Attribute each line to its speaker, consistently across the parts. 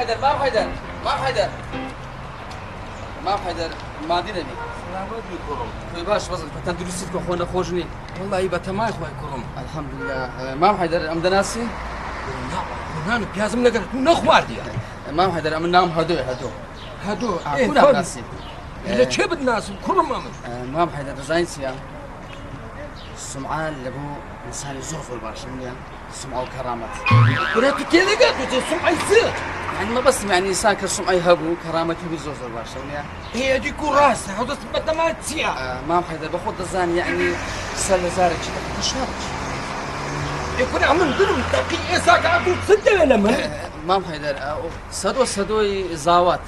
Speaker 1: حيدر مام حيدر ما دي نبي
Speaker 2: سلامات بكرم
Speaker 1: خوي باش بس تندرسيتك اخونا خوجني
Speaker 2: والله بتماي خوي كرم
Speaker 1: الحمد لله مام حيدر ام دناسي
Speaker 2: نحن بيازم نقدر نخواردي
Speaker 1: مام حيدر ام نام هدو كنا ناسي
Speaker 2: إذا تشب الناس كرم
Speaker 1: مام حيدر زاينسيا السمعان لبو انسان زوف الباشمية السمعة وكرامات
Speaker 2: ولا تتلقى السمعة يصير
Speaker 1: يعني ما بس يعني انسان كالسمعة يهبو كرامته بزوف الباشمية
Speaker 2: هي دي كراسة هذا تبدا ما تسيا
Speaker 1: مام حيدر باخد الزان يعني سل زارك كده تشارك
Speaker 2: يكون عمل ظلم تقي إساك عدو تصدق لما
Speaker 1: مام حيدر سدوي زاوات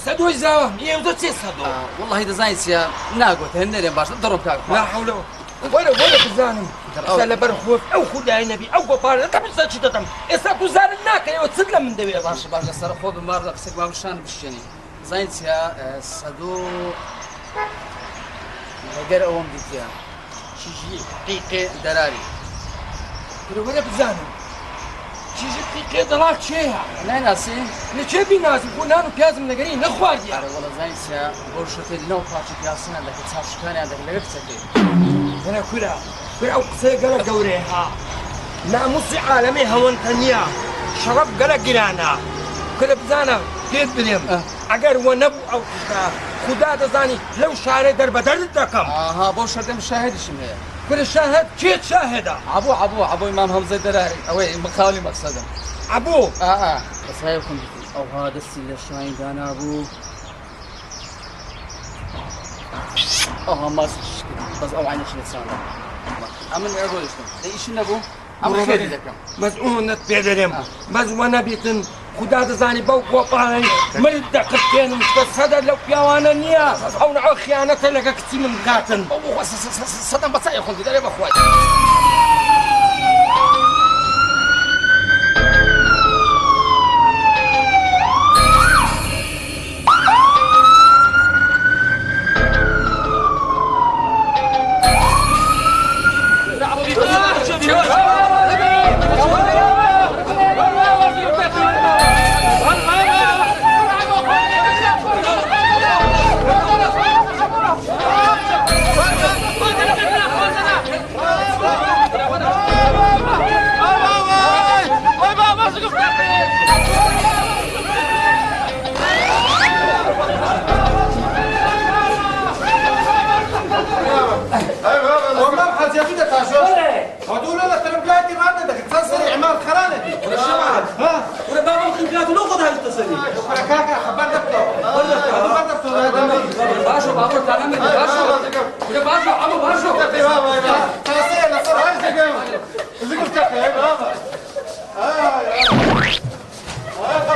Speaker 2: سدوي زاوة يوزو تسي سدو
Speaker 1: والله إذا زاينسيا ناقوت هنرين باش ضرب كاك
Speaker 2: لا حول ولا تزانم سال برخوف أو خداي نبي أو قبار أنت مش تشي تتم إساكو زان الناكا يو تسدل من دبي
Speaker 1: باش سر خوب مار قصك ما بشان بشني زاينسيا سدو غير أوم ديتيا شيجي دقيقة دراري
Speaker 2: ولا بزانم شيجي دقيقة دراك شيها
Speaker 1: لا ناسي
Speaker 2: نشبي ناس بونانو بيازم نقري نخواجي
Speaker 1: والله زاينسيا بورشتي لو باتش بياسنا لك تصاش كان عندك لقفتك
Speaker 2: أنا كلا قصي قلق دوريها ناموسي عالمي هون تنيا شرب قلق قرانا كلا بزانا كيف بريم اگر ونبو او كتا خدا دزاني لو شارع در بدر دكم
Speaker 1: ها بورشتي مشاهد شنو
Speaker 2: كل شاهد كيت شاهده
Speaker 1: عبو امام حمزه دراري اوي مخاولي مقصده
Speaker 2: ابو
Speaker 1: بس هاي يكون او هذا السيل الشاين كان ابو ما بس او عيني شنو صار عمل اقول شنو ايش نبو امر خير لكم
Speaker 2: مزعونة بيدرم مزعونة بيتن خدا دزاني بوق وطاني مرد دقتين مش بس هذا لو بيوانا نيا او نوع خيانة لك كتير من قاتن
Speaker 1: صدم بس يا اخوي دري اخوي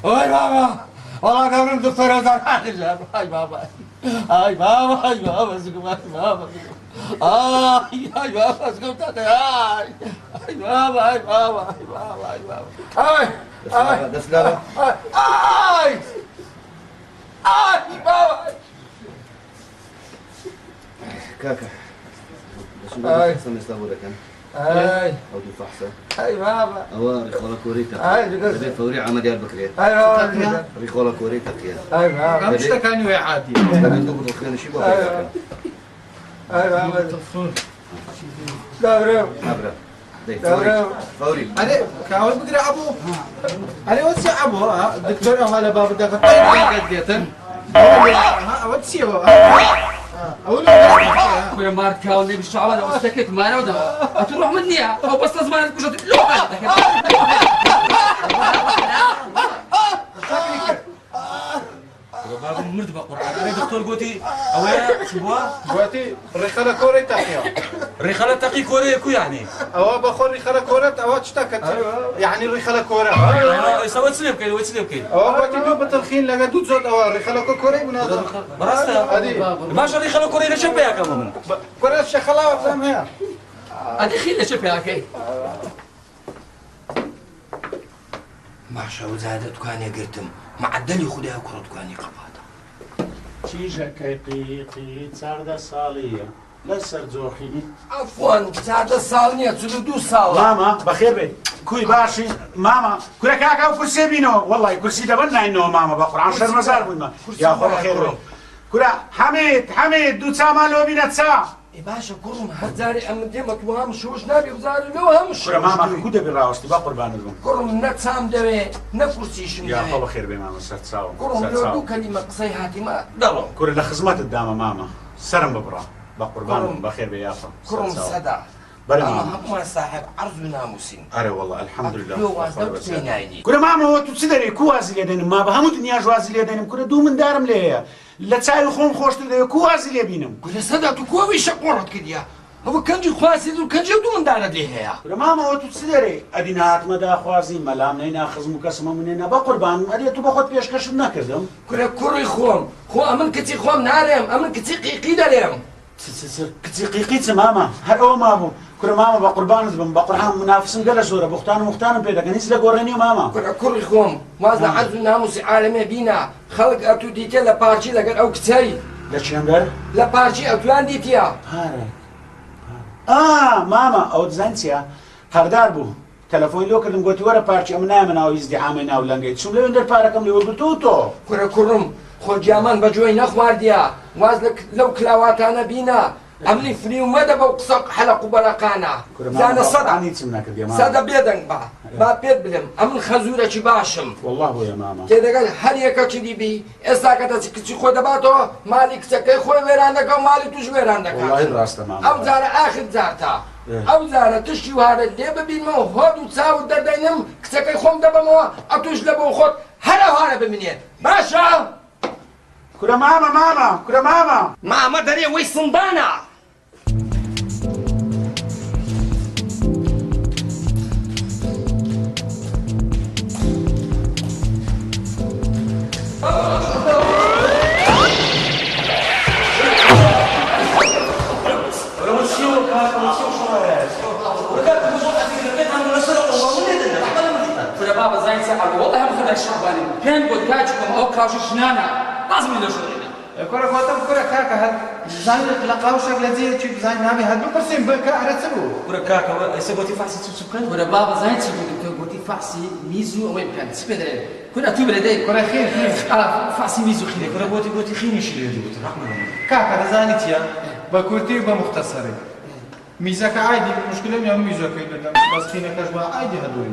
Speaker 2: هاي بابا والله قبل الدكتور هذا هاي بابا هاي بابا زقم هاي بابا هاي بابا زقم تاتي هاي بابا بابا
Speaker 3: كاكا هاي سمستها كان
Speaker 2: هاي
Speaker 3: او دي فحصه
Speaker 2: هاي بابا
Speaker 3: اواري خولا كوريتا
Speaker 2: هاي
Speaker 3: بدي فوري عمل يا البكري
Speaker 2: هاي بابا
Speaker 3: ريخولا كوريتا يا
Speaker 2: هاي بابا
Speaker 3: مش كان يا عادي لكن دوب الخير شي بقى
Speaker 2: هاي بابا دابرو
Speaker 3: فوري
Speaker 4: علي كاول بقرا ابو علي وسع ابو الدكتور هذا باب دقه قديتن وتسيو
Speaker 1: خويا مارك كاوني بالشعب هذا استكت ما نودا تروح مني او بس زمان كنت بابا مرد بقران انا دكتور قوتي اويا شبوا
Speaker 4: قوتي ريخلا كوري تاقيا
Speaker 1: ريخلا تقي كوري كو يعني
Speaker 4: او باخذ ريخلا كورت او تشتكت يعني ريخلا كورة
Speaker 1: سويت سليم كاين
Speaker 4: او قوتي دوب التلخين لقى دوت زود او ريخلا كوري بنادر
Speaker 1: براستا
Speaker 4: هذه
Speaker 1: باش ريخلا كوري لشبه يا كمان
Speaker 4: كوري الشخلا وفهم هي
Speaker 1: هذه خيل لشبه يا كي
Speaker 2: ما شاو زادت كان قلتم معدل خدها كرة كان قبادا
Speaker 5: چیژە قیقی چاردە ساڵیە لەسەر جۆخی
Speaker 2: عفوا ساعة الصالنية 32 صالة
Speaker 5: ماما بەخێر بێ كوي باشي ماما كورا كاكا وكرسي بينو والله كرسي دبنا انه ماما بقران شر مزار بنا يا خو خير كورا حميد دو تسامع لو بينا تسا
Speaker 2: اي باشا كرم هزاري ام ديمك وهم شوش نبي وزاري لو هم
Speaker 5: كورا ماما كودا بالراوستي بقربان لهم
Speaker 2: كرم نتسام دوي نكرسيشم
Speaker 5: يا خو خير بي ماما ستساو
Speaker 2: كرم لو دو كلمة قصيحاتي ما دلو
Speaker 5: كورا لخزمات الدامة ماما سرم ببرا بقربان بخير بي يا خو
Speaker 2: كرم سدا
Speaker 5: بلا
Speaker 2: اما
Speaker 5: ماما
Speaker 2: هم صاحب عرض وناموسين
Speaker 5: اري والله الحمد لله
Speaker 2: يو وازدك تسينايدي
Speaker 5: كورا ماما هو تسدري كوازي لدينم ما بهمو دنيا جوازي لدينم كورا دو من دارم ليه لا تساوي خون خوش تدري كوازي لي بينم
Speaker 2: كل سدا تو كوي شقورت كديا هو كنجي خواسي دو كنجي دو من دارد ليه يا
Speaker 5: كورا ماما هو تسدري ادينات مدا خوازي ملام نينا خزم قسمه مننا بقربان ادي تو باخد بيشكش نكردم
Speaker 2: كل كوري خوم خو امن كتي خوم نارم امن كتي قيقي دارم
Speaker 5: كتي قيقيت ماما هر ما ابو كورا ماما بقربان زبم بقران منافسن قال صوره بختان مختان بيدا كان يسلا قرني ماما
Speaker 2: كل كوري خوم وازنا عرض وناموس عالمي بينا خلق اتو ديتي لا بارشي لا او كتاي
Speaker 5: لا شنو
Speaker 2: لا بارشي اتوان ديتيا
Speaker 5: ماما او دزانتيا هردار بو تلفون لو كردم قلت ورا بارتي امنا من او ازدحامنا ولا لقيت شو لو ندير باركم لي وقلتوتو
Speaker 2: كل كرم خو جامان بجوي نخوار ديا وازلك لو كلاوات انا بينا امني فري ومدى بوقصق حلق وبرقانا زانا صدع صدع بيدن با بيد بلم امن خزورة شي باشم
Speaker 5: والله هو يا ماما
Speaker 2: كده قال هل يكا كدي بي استاكتا كتي خو دباتو مالك سكي خو ويراندك ومالي توش ويراندك
Speaker 5: والله راسته ماما
Speaker 2: او زارة اخر زارتا او زارة تشي وهذا اللي ببين مو هود وتساو دردينم كتكي خوم دبا مو اتوش لبو خود هلا وهلا بمنين باشا
Speaker 5: كورا ماما كورا
Speaker 2: ماما دري وي صندانا
Speaker 1: بابا زين ساعة والله هم خدك شعباني كان قلت كاتشكم أو كاوش شنانا لازم يلو شغلنا
Speaker 4: كورا قوتم كورا كاكا هاد زين لقاو شغلة زي تشيب زين نامي هاد بكرسيم بكا أرتسبو
Speaker 6: كورا كاكا هسه قلتي فحصي تسكن
Speaker 1: كورا بابا زين سيبو قلتي فحصي ميزو أو يمكن سبدري كورا توب لدي
Speaker 4: كورا خير
Speaker 1: فحصي ميزو خير
Speaker 6: كورا قلتي خيني شي اللي قلت رحمة الله
Speaker 4: كاكا زانيتيا بكورتي وبمختصري ميزاك عادي مشكلة يوم ميزاك بس خينا كجوا عادي هدول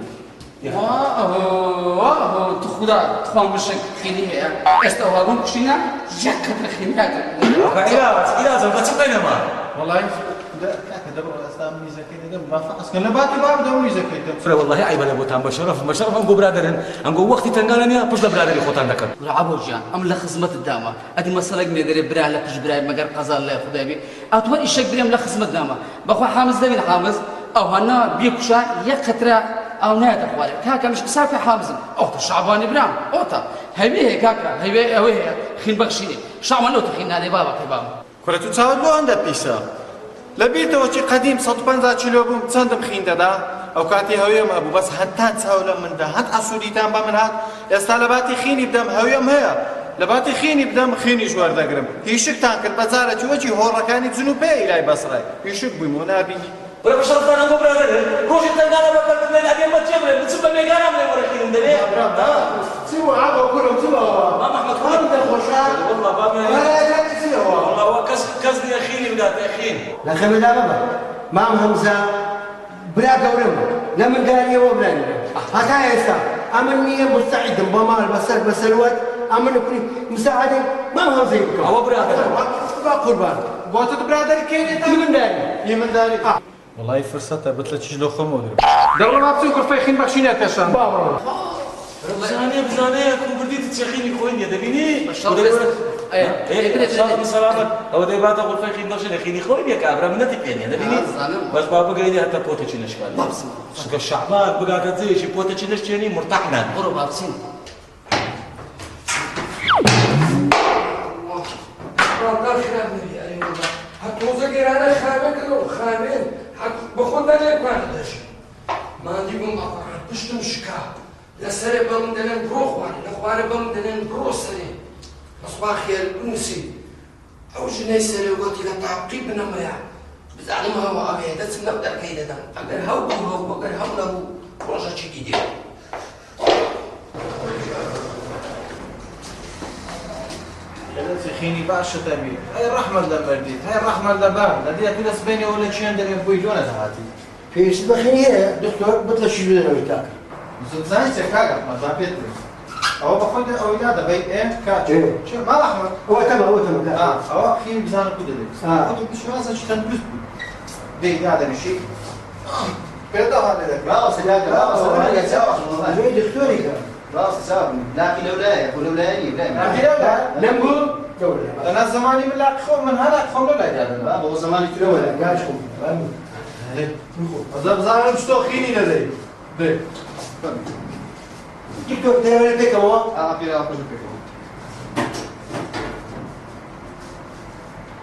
Speaker 1: واه تخودا تخوان مشك خيني هي استوهاون كشينا جاكا خينات
Speaker 6: إلا زوجة تبقينا ما
Speaker 4: والله كاكا دبر أستام ميزاك كده ما فحص كنا باتي باب دم ميزاك كده
Speaker 6: فرا والله عيب أنا بوتان بشرف أنقو برادرن أنقو وقتي تنقالني بس برادري خوتان ذكر
Speaker 1: عبو جان أم لخزمة الدامة أدي مسألة مدري براه لكش براي مقر قزال لا خداي بي أتوان إيشك بريم لخزمة الدامة بخو حامز دبي حامز أو هنا بيكشا يقترا أو نادر خوالي كاكا مش بسافي حامزم أوتا شعباني برام أوتا هيبيه كاكا هيبيه خين بخشيني شعبان أوتا خين هذا بابا كبابا
Speaker 4: كورا تتصاود لو عندها بيسا لبيته وشي قديم 150 كيلو بوم تصندم خين دا أو كاتي هويم أبو بس هتا تساولا من ده هت أسودي تام بمن هات يستلباتي خيني بدم هويم هيا لباتي خيني بدم خيني جوار دقرم هيشك تانكر بزارة وجهي هورا كانت زنوبي إلى بصري هيشك بمونا بيني
Speaker 6: ولا بشرف أنا أنقو برادرن روحي تنقانا بقلت لنا أبي ما تجمل بتسبب ميقانا من ورقين دلي
Speaker 4: سيبوا عبوا كلهم سيبوا
Speaker 6: ما محمد والله بابا والله هو كسني أخيني بدات أخيني
Speaker 7: لا خمد بابا ما همزة بلا قورم لا من قال يوم بلا هذا يسا أمني مستعد بمال بس الوقت أمن كل مساعدة ما همزة يبقى
Speaker 6: هو برادر
Speaker 7: ما قربان
Speaker 4: قوتت برادر كيني يمن داري والله فرصة بطلت شجلو خمود دولة ما بتنكر في خين بخشيني كشان بابا
Speaker 6: بزانية كون برديت تشيخيني خوين يا دبيني
Speaker 1: ايه
Speaker 6: شاطر سلامة هو ده بعد أقول فيك خين دشين خيني خوين يا كابرا من نتيجة يا دبيني بس بابا قايل حتى بوتة شنش قال سك الشعبان بقى كذي شي بوتة شنش شني مرتاحنا
Speaker 1: برو بابسين
Speaker 2: أنا خامن بخود أنا كاردش ما عندي بوم أقرأ بشتم شكا لا سري بام دلنا بروح واري نخواري بام دلنا بروح سري مصباح خير نسي أو جناي سري وقتي لا تعقيب نمريا بزانم هەوا ئەوێ دەچم نەو دەرکەی دەدەم ئەگەر هەو بوو هەو ئەگەر هەو نەبوو ڕۆژەچێکی دێ
Speaker 4: خيني باشا تبي هاي الرحمة لبردي هاي الرحمة لبار لدي في ناس بيني ولا شيء عندنا يبوي جونا هاتي
Speaker 7: في شي بخير دكتور بطل شي بدنا وياك
Speaker 4: زين سكاكا ما ضابطني أو باخذ أولاد بيت إيه كاتش شو ما الأحمر
Speaker 7: هو تمام
Speaker 4: أو خيني بزانا كده لي مش لازم شتن بس دي هذا الشيء كده هذا
Speaker 3: راس لا
Speaker 7: زي دكتوري
Speaker 3: راس سابني لكن لولاي أقول لولاي
Speaker 4: لا
Speaker 7: نمبر دولة
Speaker 4: أنا زماني من لا خوف من هذا خوف لا جاد
Speaker 3: بابا هو زماني كده
Speaker 7: ولا قاشكم
Speaker 4: هذا بزانا مش توخيني لدي ده
Speaker 7: دكتور ترى بيك هو
Speaker 3: في أخذ الفكرة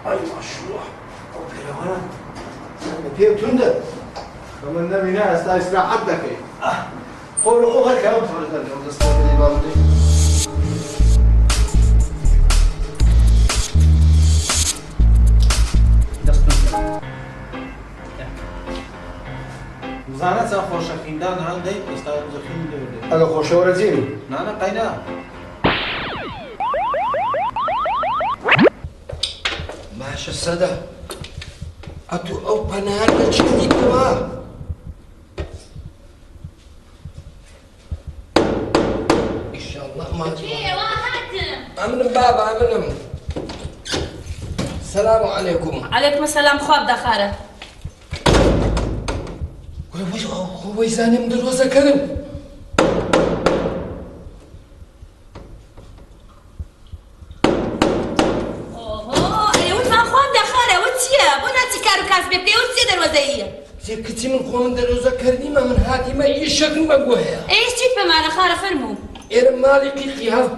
Speaker 7: اي ما شاء الله او كده وانا في تندر
Speaker 4: فمن نبي ناس لا يسمع حدك
Speaker 7: قولوا اوغل كلام
Speaker 4: زانت خوش خیندان هندی استاد زخیم دیده
Speaker 7: انا خوش ورزيني
Speaker 4: نه قینا
Speaker 2: ماشە سەدە ئەتوو ئەو پەناهان لە چی دیتەوە ئیشەڵڵا ماجی ئەمنم بابا ئەمنم سەلام عەلەیکوم
Speaker 8: عليكم السلام خواب دخاره
Speaker 2: خۆی زانیم درۆزەکەرم کچی من خۆم دەرۆزەکردیمە من هاتیمە ئیشەکم بە گوۆیە
Speaker 8: ايش جيت بمعنى خاره فرمو
Speaker 2: ئێرە ماڵی قیقی هەڵ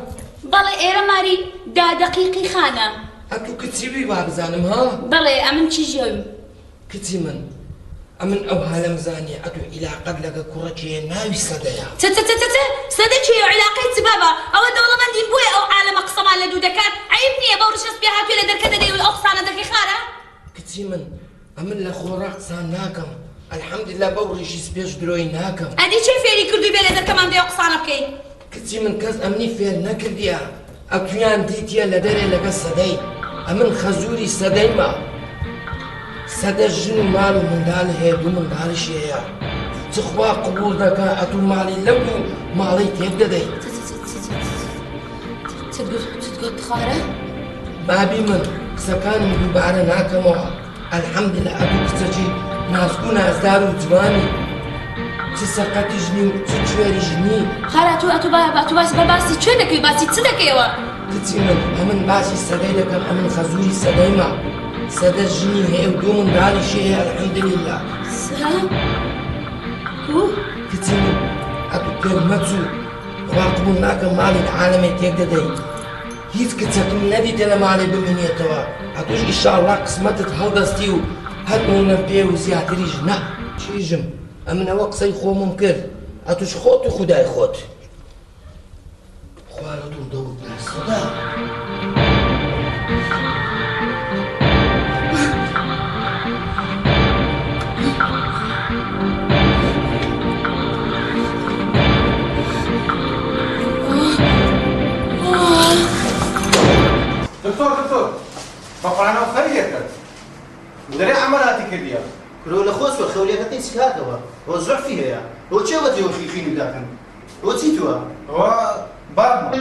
Speaker 8: بەڵێ ئێرە ماری دا دقیقی خانە
Speaker 2: ئەتوو کچیوی وا بزانم ها
Speaker 8: بەڵێ ئەمن چی ژەوی
Speaker 2: کچی من ئەمن ئەو هەلەم زانێ ئەتوو عیلاقەت لەگە کوڕەکێ ناوی سەدەیە
Speaker 8: سەدە چێ و عیلاقەی چ بابا ئەوە دەوڵەمەندی بووە ئەو عالەمە قسەمان لە دوو دەکات عیب نییە بەو ڕشەست پێ هاتووە لە دەرکە دەدەی و ئەو قسانە دەکەی خارە
Speaker 2: کچی من ئەمن لە خۆڕا قسان ناکەم الحەمدلله بەو ڕیژی سپێش درۆی ناکەم
Speaker 8: ئەدی چێ فێری کردووی بێ لە دەرکەمان دێ ئەو قسانە بکەی
Speaker 2: کچی من کەس ئەمنی فێر نەکردیە ئەتویان دیتیە لە دەرێ لەگە سەدەی ئەمن خەزووری سەدەیمە سەدە ژن و ماڵ و منداڵ هەیە دوو منداڵیشی هەیە چخوا قبول دەکا ئەتوو ماڵی لەو و ماڵی تێک دەدەی
Speaker 8: چت گوت خارە
Speaker 2: بابی من قسەکانم دووبارە ناکەمەوە الحەمدلله ئەتوو کچەکی نازگو نازدار و جوانی چ سەقەتی ژنی و چ کوێری ژنی
Speaker 8: خارە ئەتوو باسی کوێ دەکەی باسی چ دەکەیەوە
Speaker 2: کچی من ئەمن باسی سەدەی دەکەم ئەمن خەزووری سەدەیمە سەدە ژنی هەیە و دوو منداڵیشی هەیە الحەمدلله کچی من ئەتوو پێم مەچوو خوا قبول ناکەم ماڵی لە عالەمێ تێک دەدەی هیچ کچەکم نەدیتە لە ماڵێ بمێنێتەوە ئەتوش ئیشاڵڵا قسمەتت هەڵدەستی و هەتمونە پێ و زیاتریش نە چیژم ئەمنەوە قسەی خۆمم کرد ئەتوش خۆت و خودای خۆت خوا لە دوور دەوت سەدا
Speaker 4: دكتور بقرانا وخيرك دري عملاتي كديا
Speaker 3: كلو لخوس وخولي كتني سكاتوا هو زرع فيها يا هو تشوت يوم في خيني داكن هو تيتوا
Speaker 4: هو باب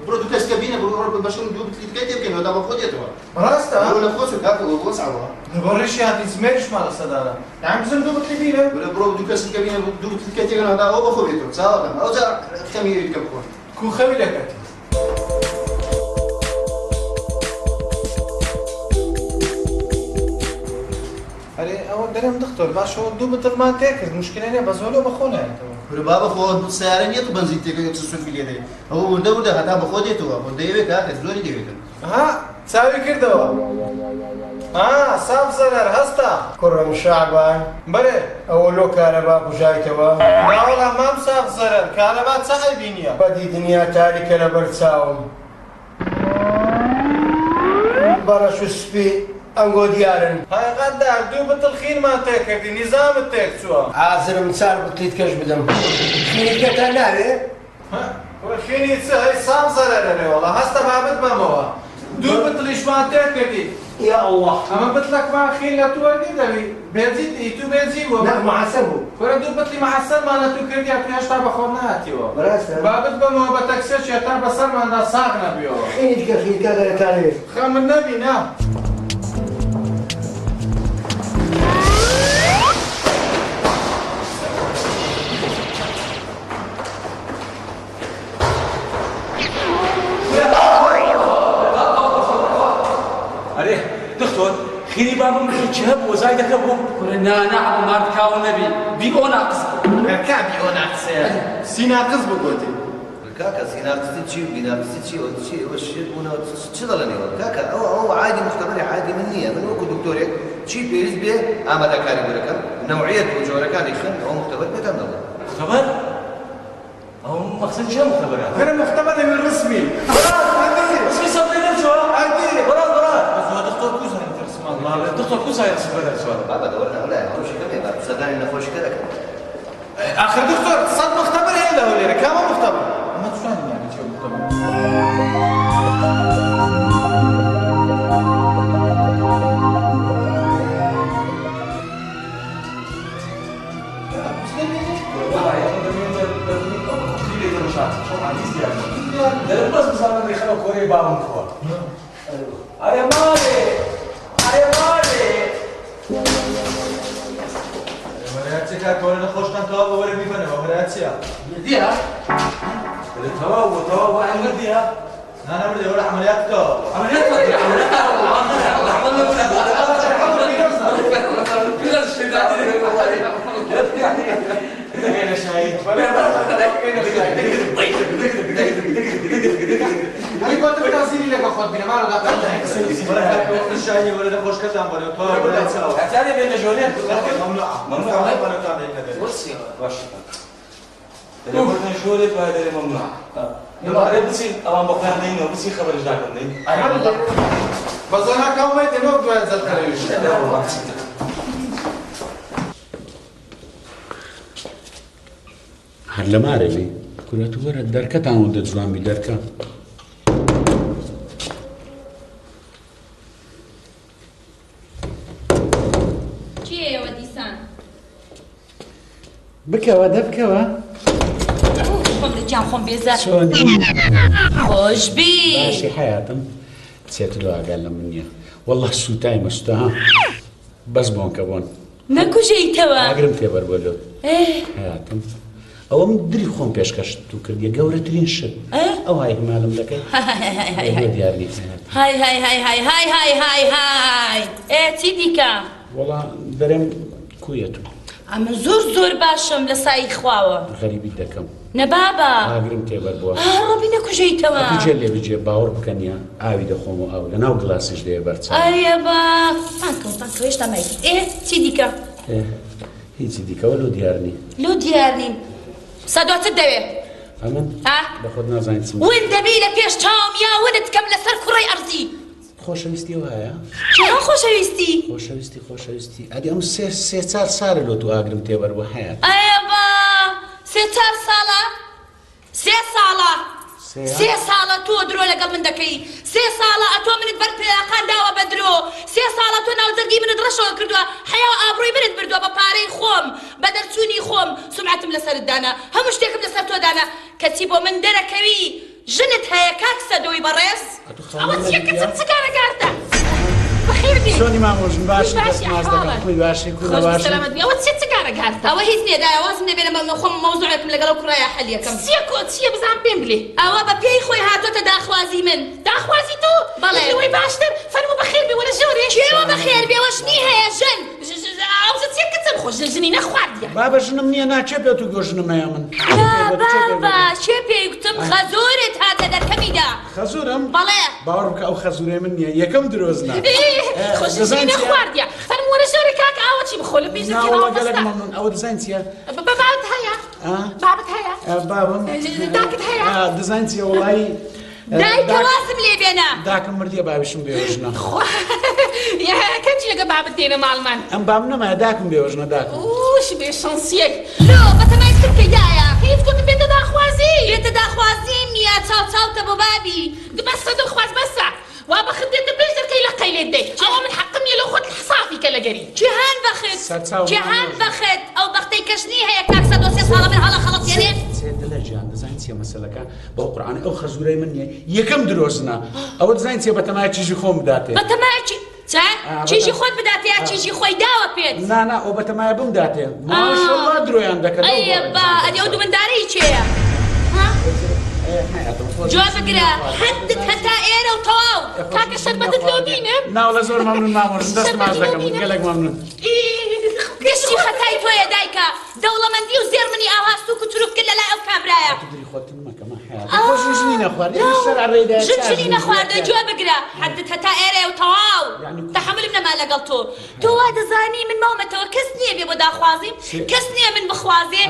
Speaker 3: برو دوكاس كابينه برو باش ندوب تليكات يمكن هذا ما خديتوا
Speaker 4: راستا
Speaker 3: هو لخوس وكاك وصعوا
Speaker 4: نوريش هاتي سميرش مال الصدارة يعني بزن دوب تليبينه
Speaker 3: برو دوكاس الكابينه دوب تليكات يمكن هذا هو بخويته صار او جا خمي يكبكون
Speaker 4: كو خوي لك أو دريم دكتور باش هو دوب ما تاكل مشكلة هنا بس هو بخونه
Speaker 3: برو بابا خود سيارة نيتو بنزين تيجي تسوي في اليدين هو وده هذا بخوديته هو ده يبيك هذا زلوني ديبيك
Speaker 4: ها تساوي كردوا صاف زرر هستا
Speaker 7: كرم شعبان
Speaker 4: بله
Speaker 7: أولو كهرباء بجايتوا
Speaker 4: لا والله ما صاف زرر كهرباء صحي بينيا
Speaker 7: بدي دنيا تاركة لبرساوم برشو سبي ئەنگۆ دیارن
Speaker 4: هاي غدار دوو بتڵ خینمان تێ کردی نیزامت تێک چووە
Speaker 7: ئازرم چار بتلیت کەش بدەم خینیتکەتە ناوێ
Speaker 4: خینی چ هەی سام زەرەرە لێ وەڵا هەستە بابت بەمەوە دوو بتڵیشمان تێ کردی
Speaker 7: یا الله
Speaker 4: ئەمە بتڵەکمان خین لە تو وەرگی دەوی بێنزیتی تو بێنزی بووە
Speaker 7: نا محەسەن بوو
Speaker 4: وەرە دوو بتڵی مەحەسەنمان لە تو کردی تو هێشتا بەخۆ نهاتیوە
Speaker 7: بەڕاستە
Speaker 4: بابت بەمەوە بە تەکسێ تا بەسەرماندا ساغ نەبیەوە
Speaker 7: خینیتکە خینیتکە دەرەکانێ
Speaker 4: خەمن نەبینا
Speaker 6: خيري بابا من شهب وزايدة كبو
Speaker 1: كلنا نعم مارد كاو نبي بيقو ناقص
Speaker 3: كابي أو ناقص
Speaker 4: سي ناقص بقولتي
Speaker 3: كاكا سي ناقص تشي بناقص تشي وتشي وش بنا تشي ضلني كاكا أو عادي مختبر عادي مني من وكو دكتورك تشي بيرز به أمدا كاري بركة نوعية وجوهر كان يخن أو مختبر بتمنى
Speaker 6: مختبر أو مقصد شو مختبرات
Speaker 4: غير مختبر من رسمي
Speaker 6: رسمي صدقني شو
Speaker 4: عادي
Speaker 6: برا
Speaker 4: بس هو دكتور كوزا يرسم الله
Speaker 6: الدكتور كوسا يرسم هذا السؤال
Speaker 3: بابا دورنا ولا خوش كم بابا صدقني نخوش كذا
Speaker 4: آخر دكتور صد مختبر هي له ولا كم مختبر ما تفهم يعني شو مختبر
Speaker 6: ده بس مثلا بيخلوا كوري باهم كوا أي مالي
Speaker 4: مراتي كاتوري نخوش نتواب ولا بيفنا مراتي
Speaker 1: ديها
Speaker 6: التواب وعمل ديها
Speaker 4: أنا بدي أروح عمليات تو
Speaker 6: عمليات أنا شايف
Speaker 4: هاي كنت بتعزيني لك أخذ بنا ما رضا ولا الشاي ولا نخوش كذا ولا تو ولا تساوي
Speaker 6: أتاري بين جولين
Speaker 4: ممنوع ولا تعمل كذا
Speaker 1: وصي
Speaker 6: واش تلفون جولي فهذا ممنوع يلا بسي أمام بقى هنينه بسي خبر جداك هنين
Speaker 4: بس أنا كم ما يتنوب جوا زلت عليه
Speaker 5: هەر لە مارێنی کورەت وەرە دەرکەتان و دەجوانبی دەرکە
Speaker 8: چیەوە دیسان؟
Speaker 5: بکەوە دەبکەوە
Speaker 8: خۆم لە گیان خۆم بێزار
Speaker 5: چۆنی
Speaker 8: خۆشبی
Speaker 5: باشی حیاتم چێتر ئاگال لە من نییە وەڵڵا سوتای مەستە ها بەس بۆن کە بۆن
Speaker 8: نەکوژەیتەوە
Speaker 5: ئاگرم تێبەر بۆ لۆ حیاتم ئەوە من دری خۆم پێشکەش تو کردیە گەورەترین شت ئەو های مالم دەکەی دیار نیت
Speaker 8: های های های های های های های های چی دیکە؟
Speaker 5: وەڵا دەرێم کوێتم
Speaker 8: ئەمە زۆر باشم لە سایی خواوە
Speaker 5: غەریبی دەکەم
Speaker 8: نەبابە
Speaker 5: ئاگرم تێبەر بووە
Speaker 8: ڕۆبی نەکوژەیتەوە
Speaker 5: بجێ لێ بجێ باوەڕ بکەنیە ئاوی دەخۆم و ئاو لە ناو گلاسیش دەیە بەرچاو
Speaker 8: ئەیە بە پانکە هێشتا مایت چی دیکە؟
Speaker 5: هیچی دیکەوە لۆ دیارنی
Speaker 8: لۆ دیار نیم سەدواتر دەوێ
Speaker 5: ئەمن بە خۆت نازانیت چم
Speaker 8: ون دەبی لە پێش چاوم یا ونت کەم لەسەر کوڕی ئەرزی
Speaker 5: خۆشەویستیەوە هەیە
Speaker 8: چرا خۆشەویستی؟
Speaker 5: خۆشەویستی ئەدی ئەم سێ چار سارە لۆ تو ئاگرم تێبەر بووە هەیە
Speaker 8: ئەیە بە سێ چار ساڵە؟ سێ ساڵە سێ ساڵە تۆ درۆ لەگەڵ من دەکەی سێ ساڵە ئەتۆ منت بەر پێیاقان داوە بە درۆ سێ ساڵە تۆ ناوجەرگی منت ڕەشەوە کردووە حیا و ئابڕووی منت بردووە بە پارەی خۆم بە دەرچوونی خۆم سومعەتم لەسەرت دانا هەموو شتێکم لەسەر تۆ دانا کەچی بۆ من دەرەکەوی ژنت هەیە کاک سەدۆی بەڕێز ئەوە چییە کە چەند چگارەگارتە بەخێر بێ
Speaker 5: چۆنی مامۆژم باشی دەست ماز دەکەم خۆی باشی کوڕە باشی
Speaker 8: سلامت ئەوە چێ چگارەگارتە ئەوە هیچ نییە داوازم دەبێت لە خۆم مەوزوعێکم لەگەڵ کوڕایە حەلیەکەم چییە بزان پێم بڵێ ئەوە بە پێی خۆی هاتۆتە داخوازی من داخوازی تۆ بەڵێ لەوەی باشتر فەرموو بەخێر بێ وەرە ژۆرێ کێوە بەخێر بێ ئەوەشنی هەیە ژن ئەوزە چێ کە چەند خۆش ژنی نەخواردیە
Speaker 5: بابە ژنم نییە ناچێ بێت و گۆژنم هەیە من
Speaker 8: بابا چێ پێی گوتم خەزۆرت هاتە دەرکەمیدا
Speaker 5: خەزورم
Speaker 8: بەڵێ
Speaker 5: باوەڕ بکە ئەو خەزورێ من نییە یەکەم درۆزنا
Speaker 8: خۆش ژنی نەخواردیە فەرموو وەرە ژۆرێ کاک ئاوە چی بخۆ لە بێژە
Speaker 5: ناوەڵەگەلێک مەمنون ئەوە دزان چییە
Speaker 8: بابت هەیە بابت هەیە
Speaker 5: بابم
Speaker 8: داکت هەیە
Speaker 5: دزان چییە وڵایی
Speaker 8: دایکە وازم لێ بێنە
Speaker 5: داکەم مردیە باویشم بێژنە
Speaker 8: بدينا مع المان
Speaker 5: ام بامنا ما داكم بيوجنا داكم
Speaker 8: وش بشانسيك لا بتما يكتب كيايا كيف كنت بيت دا خوازي بيت دا خوازي يا تشاو تشاو تبو بابي بس دو خواز بس وابا خديت بيجر كي لقي ليدي او من حقم يلو خد الحصافي كلا قري جهان بخت جهان بخت او بختي كشني هي كاكسه دوسي صاله من هلا خلاص يعني
Speaker 5: سيد الجان دزاين سي مسألة كان بو قرآن او خزوري مني يكم دروسنا او دزاين سي بتما تيجي خوم بداتي
Speaker 8: بتما تيجي خود بداتي تيجي خوي داوا بيت
Speaker 5: لا او بتما بم داتي ما شاء الله درو عندك
Speaker 8: اي با ادي ودو من داري ها جواب قرا حدد حتى ايرا وطواو كاك الشربة تلوبينه
Speaker 5: لا والله زور ممنون مامور دست ما ازدكم قالك ممنون
Speaker 8: كشي ختاي تويا دايكا دولة مندي وزير مني اوهاستوك وتروف كلا لا او كابرايا
Speaker 5: تدري خوتي ما كمان حياتي خوش جنين اخوار يعني الشرع الريدة
Speaker 8: جنين اخوار ده جواب قرا حدد حتى ايرا وطواو
Speaker 5: يعني
Speaker 8: تحمل من ما لقلتو تو هذا زاني من مامته كسني بيبو دا خوازي كسني من بخوازي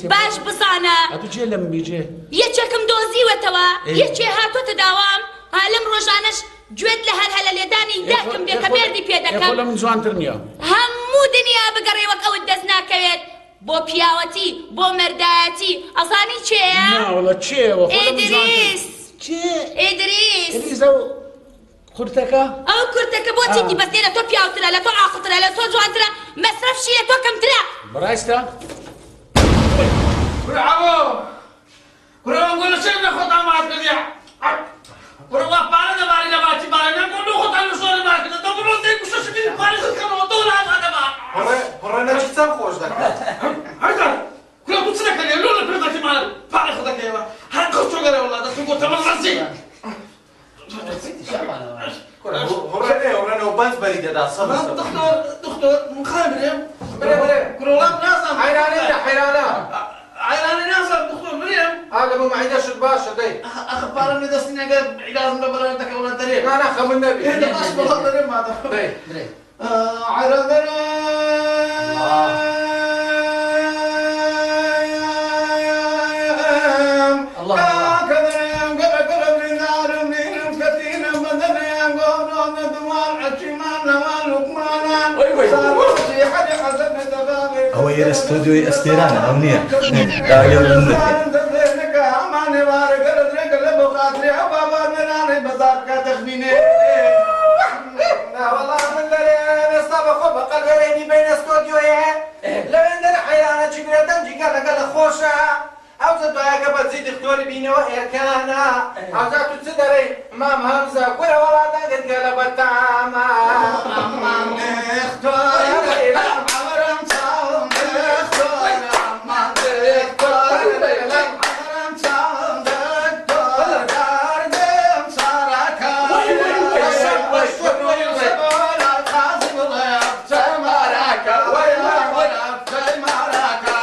Speaker 8: باش بزانا
Speaker 5: هاتو جي لم بيجي
Speaker 8: يتشكم دوزي وتوا يتشي هاتو تداوام هالم روجانش جوید لهال هالليداني داكم بيك بيردي بيدكم
Speaker 5: يقول من زوان ترنيا
Speaker 8: همو دنيا بقري وك او الدزنا كويت بو بياوتي بو مرداتي اصاني تشي
Speaker 5: لا والله تشي
Speaker 8: ادريس
Speaker 5: تشي
Speaker 8: ادريس
Speaker 5: ادريس او كرتكا
Speaker 8: او كرتك بوتي دي بس دينا تو بياوترا لا تو عاقترا لا تو جوانترا مصرف شي تو كمترا
Speaker 5: برايستا
Speaker 6: برافو برافو نقول شيء ناخذ معك كذا برافو بارنا بارنا باتي بارنا نقول ناخذ على الصور معك كذا تو بروح تيجي وش شو بارنا كانوا طول هذا ما
Speaker 4: هرنا شو تسام خوش ذاك
Speaker 6: هذا كل بوتسنا كذا لولا بردك معنا بارنا خذك يا هنقول شو قال والله ده تقول تمام راسي
Speaker 4: هرنا وبنت بريد هذا صبر
Speaker 6: دكتور مخابر كرولا نازم عيراني نازم دكتور مريم
Speaker 4: هذا مو معيدة شو الباشا دي
Speaker 6: اخبارني دستني قال علاج من بلدك ولا دريم
Speaker 4: لا لا خم النبي
Speaker 6: هذا باش والله دريم هذا
Speaker 4: دي
Speaker 6: عيراني
Speaker 3: هو يا استوديو استيران او نيه لا يوم
Speaker 4: والله من دري سبق بقى غيري بين استوديو لو عندنا حيانه جينا دمجي قال خوشه او زدوايا قبل زيد اختوري بيني وإركانا او زاتو تدري مام همزة كل ولا تقد قلبت عاما مام اختوري لام عمرم صام اختوري مام اختوري لام عمرم صام دكتور داردم صاركا وشوي ولا قاسم ضيف تماركا ويلا ولا تماركا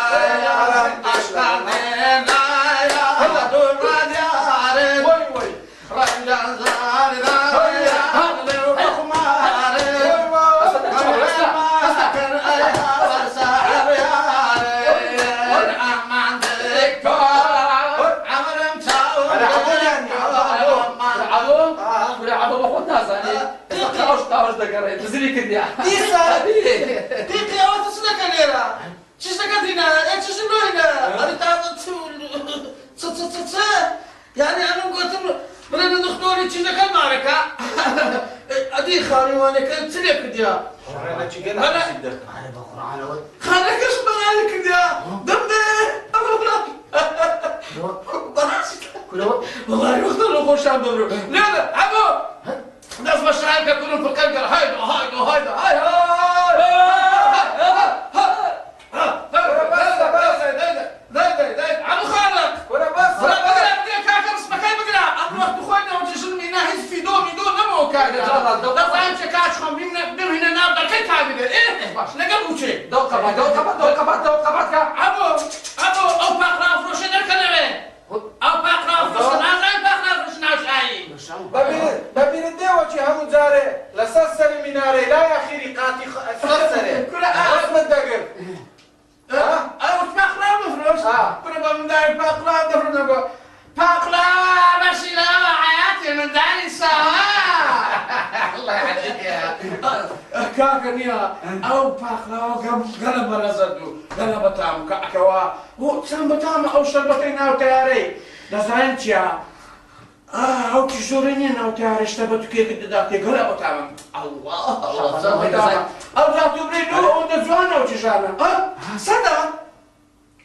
Speaker 1: تزري كذا
Speaker 6: تيجي أو تصدق عليها تصدق علينا إيش شنوينا أنا تعرف يعني أنا قلت له بدنا نختار تصدق المعركة أدي خالي وأنا كنت سلك كذا
Speaker 4: أنا تجينا
Speaker 6: أنا خالك إيش بغالي كذا دمني والله يختار له خوش عم ببرو لا عبو ناس مشاعرك يكونون في القلب هيدا عمو خالد بدي كاكر اسمك هاي بدي اروح بخوينا وتجلني ناهز في دومي نمو كاكر دو فاهم شكاشكم بيم هنا نابدا كيف تعمل ايه لقى بوشي دوقبات عمو او باقرا فروشي دركنه او باقرا فروشي نازل باقرا فروشي ناشاي
Speaker 4: ببين الدواجي هم زاري لسسري مناري لا يا أخي رقاتي سسري اسم الدقر
Speaker 6: أو باقرا مفروش كنا من داي باقرا دفرنا باقرا ماشي لا حياتي من داي سوا الله يعطيك كاكا نيا او باقلا قلب رزدو قلب تام كاكوا هو سام تام او شربتين او تياري دزانتيا او كيشورينين او تياري اشتبتو كيك دداتي قلب تام الله او ذاتو بريدو او دزوانا او تشانا صدا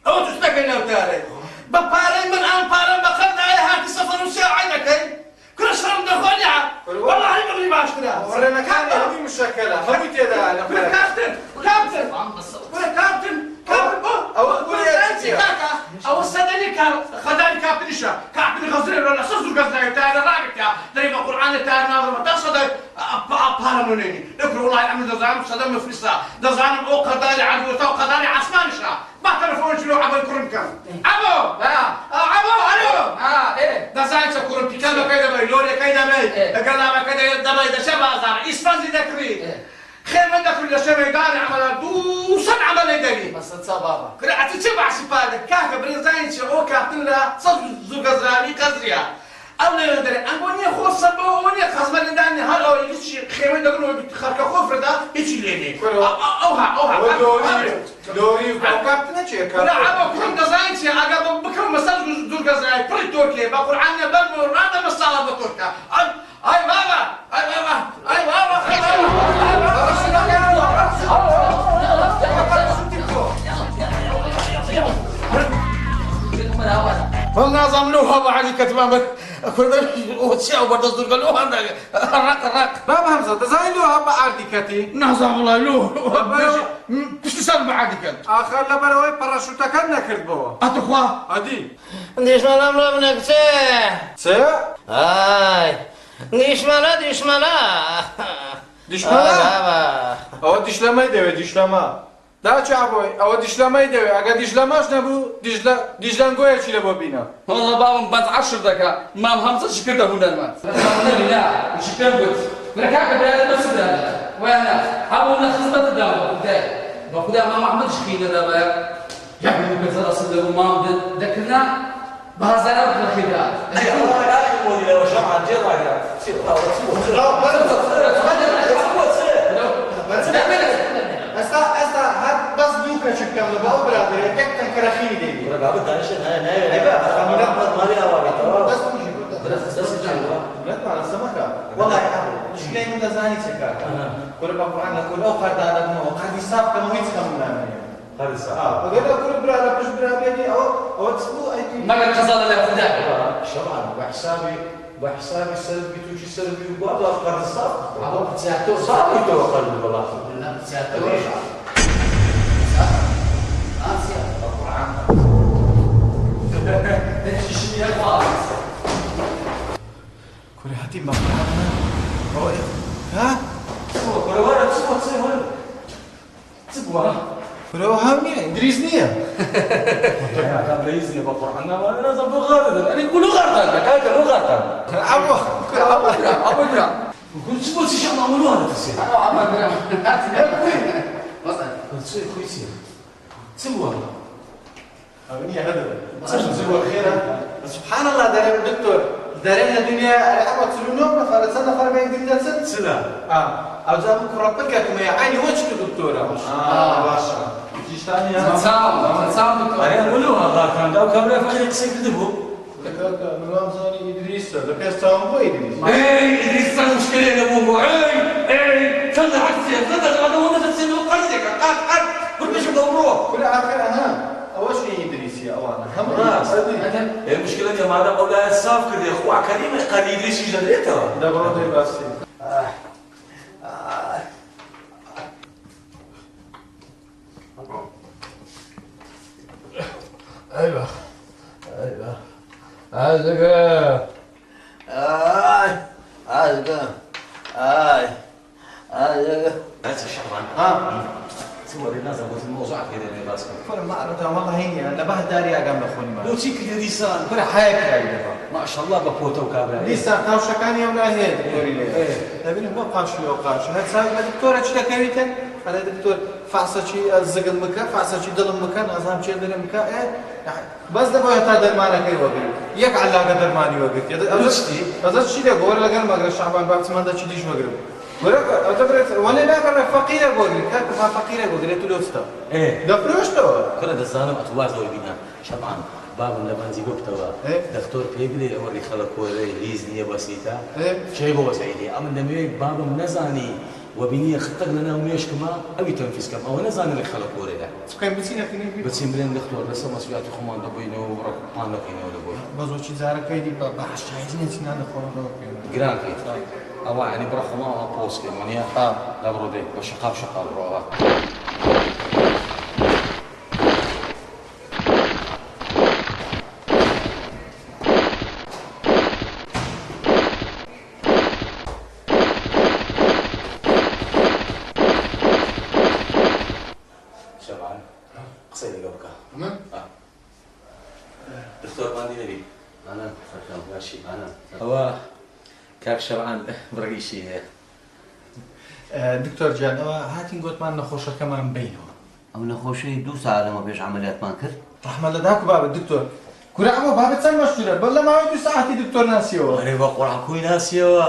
Speaker 6: او تستكن او تياري بباري من ان بارن بخدنا هاتي سفر وساعة عينك كل شرم دخولها والله ما بغي باش كذا
Speaker 4: ورينا كان هذه مشكلة هويت يدا
Speaker 6: كل كابتن او كاكا او السدني كان خداني كابتن كابتن غزير ولا سوسو غزاي تاع راقتها دري القران تاع ناظر تقصد بارانوني اقرا والله عمل دزان صدم فلسا دزان او قداري عدو تو قداري عثمان شرا ما تلفون شنو عمل كرمكم ابو الو ايه دزان شكرم كتابه كذا باي لوري كذا باي قال كذا دبي دشبازار اسفازي ذكري خير من ذاك اللي شبه داري عمل دوسن عمل يدري
Speaker 1: بس تصابا
Speaker 6: كره تتبع سفاده كاكا بريزاين شو كابتن لا صد زغزراني قزريا او لا يدري انوني خو صبو وني خصم اللي داني هلا يجي خير من ذاك خرك خفر ده يجي ليني اوها
Speaker 4: دوري كابتن تشيك
Speaker 6: لا ابو كم دزاين شي اجا بكم مساج زغزراي بري تركيا بقول عني بل راده مساله بتركيا اي بابا والله ظنوها بعد كتمامك كل وتشاو برضه صدق له رق
Speaker 4: بابا همزة دزاين له هبا عادي كتي
Speaker 6: نعم والله له مش تسال بعد كت
Speaker 4: آخر لبروي باراشوتا كان نكرد بوا
Speaker 6: اتخوا
Speaker 4: هادي
Speaker 9: ديش مالا ملا منك
Speaker 4: سي
Speaker 9: هاي ديش مالا
Speaker 4: ديش مالا او ديش لما يدوي ديش لما دا چه ابوي او ديش لما يدوي اگر ديش لماش نبو ديش لنگويا چي لبو بينا
Speaker 1: والله بابا بعد 10 دقائق ما همزه شكر ده هنا المات لا شكر قلت بركاك بلا نفس ده وانا حاولنا خدمه الدعوه باخذها ما محمد شكينا ده يا ابني بزر اصل ما ذكرنا بهزارات الخداع
Speaker 10: الله يا اخي ولي لو جمعه جرى
Speaker 4: بس دوكا شكام لباو برادر كابتن كراخيني دي
Speaker 10: رجع بدها ايش انا عيبه محمد مالي اوابي
Speaker 4: بس مش بس بلاد على السمكه والله مش لاقي من زاني سكاك كل ما قران كل او قد هذا انه قد يصاب كما يتكلم
Speaker 10: هذا صح
Speaker 4: وقال كل برا مش برا بيدي او تسبو ايدي
Speaker 1: ما قد قصد لا خداع
Speaker 10: شبعا وحسابي سلبي توجي سلبي وبعض افكار الصف
Speaker 1: ابو تساتو
Speaker 10: صعب يتوقع والله
Speaker 1: لا تساتو
Speaker 4: كل هاتي ما ها
Speaker 10: كل ورا تسوى
Speaker 4: كلو هامي إدريسنية.
Speaker 10: كان رئيسني بقرآن أنا زبون غارد أنا كله غارد كان كله غارد
Speaker 4: أبو
Speaker 10: كل شيء بس يشوف عملوا هذا تسي
Speaker 1: مثلا
Speaker 10: تسي كويسين سووا
Speaker 4: أغنية هذا سووا خيرا سبحان الله داري الدكتور دارين الدنيا أبغى تسلونه فارس أنا فارس ما يقدر ينسى
Speaker 10: سلا
Speaker 4: أو زمان كربك كم يعني وجهك دكتورة باشا تيجي ثانية
Speaker 1: سام دكتور
Speaker 10: أنا أقولوا هذا كان ده كبره فجأة يقصي كذبه
Speaker 4: لكن نظام زاني إدريس لكن استوى إدريس
Speaker 10: إيه إدريس كان مشكلة يا بومو إيه كان عكسي كذا هذا هو نفس القصدك كل مش بضروه
Speaker 4: كل آخر أنا أول شيء إدريس يا أوانا هم
Speaker 10: راس المشكلة يا مادام أولاد الصاف كذا أخوة كريم قد إدريس يجريته
Speaker 4: ده برضه يباسي
Speaker 2: ايوه عازقة عازقة عازقة
Speaker 10: هذا الشهران سوى لنا زبط الموضوع كذا اللي باسكت
Speaker 4: كل ما أردت والله هيني أنا بهد داري أقام لخوني
Speaker 10: لو تيك لسان
Speaker 4: كل حياك هاي
Speaker 10: ما شاء الله بفوتو كابلا
Speaker 4: لسان قاوش كان يوم لا هي دكتوري ليه تبين ما قاوش لو قاوش هاد ساوي دكتورة شتا كويتن أنا دكتور فحصة شيء الزقل مكان فحصة شيء دل مكان أزام شيء دل مكان إيه بس دفعوا يتعدل معنا كي وقت يك على قدر ماني وقت أزت شيء ده قول لقال ما قرش شعبان بعد ما ده شيء ديش مقرب ورك أتبرت ولا لا قال فقير فقيرة بوغري كاكو ما فقيرة بوغري تلوستا
Speaker 11: ايه
Speaker 4: دفروشتو
Speaker 11: كره دزانم اتوار دول بينا شبعان باب لبنزي بكتوا دكتور بيبلي اوري خلق وري ليزني بسيطه شيء هو سعيدي ام دمي باب نزاني وبنيه خطق لنا وميش كما ابي تنفيذ كما او نزاني اللي خلق وري ده
Speaker 4: كان بسينا كني
Speaker 11: بتسين بلين دكتور بس مسؤوليات خمان دبينه ورق قانا كينه ولا بول
Speaker 4: بزوجي زارك كيدي بابا عايزين نسينا نخون
Speaker 11: جران كي او يعني برخ ما بوس كمان لا برودي وشقاب شقاب بروا هو كاك شبعان برقيشي هي
Speaker 4: دكتور جان هاتين قلت ما نخوشة كمان بينه
Speaker 3: او نخوشي 2 ساعة لما بيش عمليات ما كر
Speaker 4: رحمة الله داك باب الدكتور كورا عمو باب تسال مشتري بلا ما 2 ساعات دكتور ناسيو
Speaker 11: أري بقول عكوي ناسيو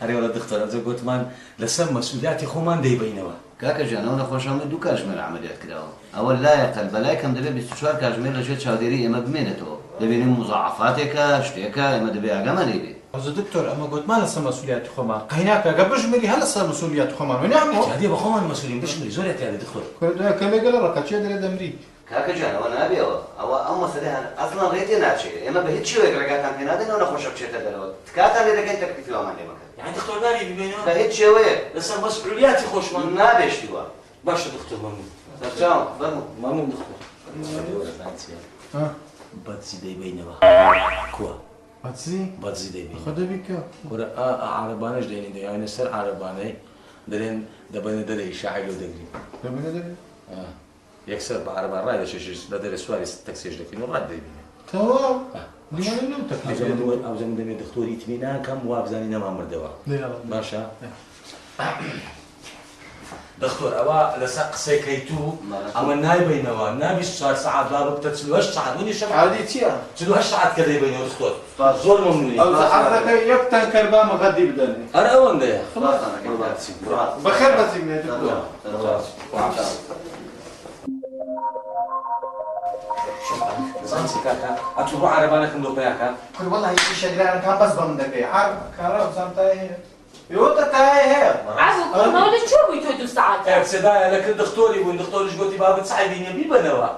Speaker 11: أري ولا دكتور أنت قلت مان لسه مسؤولياتي خومان دي بينوا
Speaker 3: كاكا جان او نخوش عمل 2 كاجمل عمليات كده اول لا يقل بلاي كم دبي باستشوار كاجمل لجيت شاوديري اما بمينته دبي مضاعفاتك اشتيكا اما دبي عملي
Speaker 4: أز دكتور أما قلت ما لسه مسؤوليات خومان قيناك قبل جملي هل لسه مسؤوليات خومان ونعمو
Speaker 11: هذه بخومان مسؤولين بشملي زوريت يا دكتور
Speaker 4: كل قال ركعت شيء دري دمري
Speaker 3: كاكا جان وانا ابي او اما سدها اصلا ريتي ناتشي اما بهيت شي ويك رجعت كان هذا انا خوش بشيت دلوت تكاتا اللي كنت تكتفي وما عندي مكان
Speaker 11: يعني دكتور ناري بينوا
Speaker 3: بهيت شي ويك
Speaker 11: لسه مسؤولياتي خوش مان
Speaker 3: ما بيش دوا
Speaker 11: باش دكتور مامون
Speaker 3: تمام فهموا
Speaker 11: مامون دكتور
Speaker 4: ها
Speaker 11: باتزي دي بينوا كوا باتزي دي بينوا
Speaker 4: خذ بك
Speaker 11: كورا عربانش ديني يعني سر عرباني دلين دبنا دلي شاعل ودغري
Speaker 4: دبنا دلي
Speaker 11: يكسر بعربان رايد شيش لدري سواري تاكسيج لكن راد دي
Speaker 4: تمام لماذا لم تكلم
Speaker 11: او زين دمي دكتوري تمينا كم وابزاني ما مردوا باشا دكتور اوا لسق سيكيتو اما ناي بينوا نابي ساعات بابك تتسلوش ساعات وين شبع
Speaker 4: عادي تيا
Speaker 11: تسلوش ساعات كذا بينوا دكتور زور ممنوني
Speaker 4: او زحرك يفتن كربا مغدي بدني
Speaker 11: انا اون ده
Speaker 3: خلاص انا كده
Speaker 4: بخير بس يا دكتور
Speaker 3: خلاص
Speaker 11: زانسي كاكا اتلو عربانك ندو بياكا
Speaker 4: كل والله هيك شغلان كان بس بمدك عارف كهرب سامتاي يوتا تاي هي
Speaker 8: عفوا ما ولد شو بيتودوا ساعات
Speaker 11: ابسدايا لكن دكتوري وين دكتور ايش قلتي باب تصعبين يبي بنوا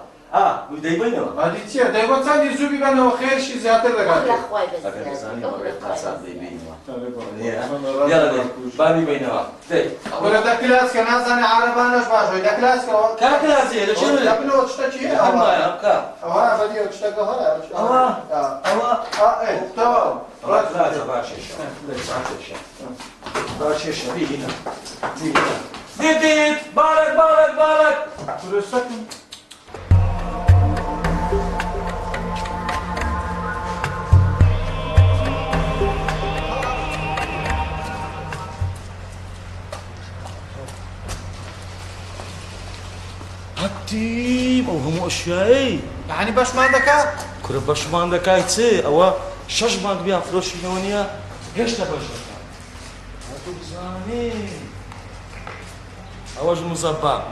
Speaker 11: ودا يبينوا
Speaker 4: هذه تيا دايما ثاني زوبي بنا خير شي زياده لك
Speaker 8: والله خوي بس
Speaker 11: لكن زاني مريت صار يبينوا يلا بابي بينوا تي
Speaker 4: ولا ده كلاس كان زاني عربانش باشو ده كلاس
Speaker 11: كا كلاسي لا شنو
Speaker 4: لا بنو تشتكي
Speaker 11: اما يا كا
Speaker 4: اه بدي تشتكي هلا ايه تمام
Speaker 11: لا باشا باشا شبيه هنا ديت بارك
Speaker 4: كل سكن
Speaker 11: هاتيم او هم اشياء
Speaker 4: يعني باش ما عندك
Speaker 11: كره باش ما عندك ايتي او شش بانك بيان فروش يونيا ايش تبغى هاتو زاني اواج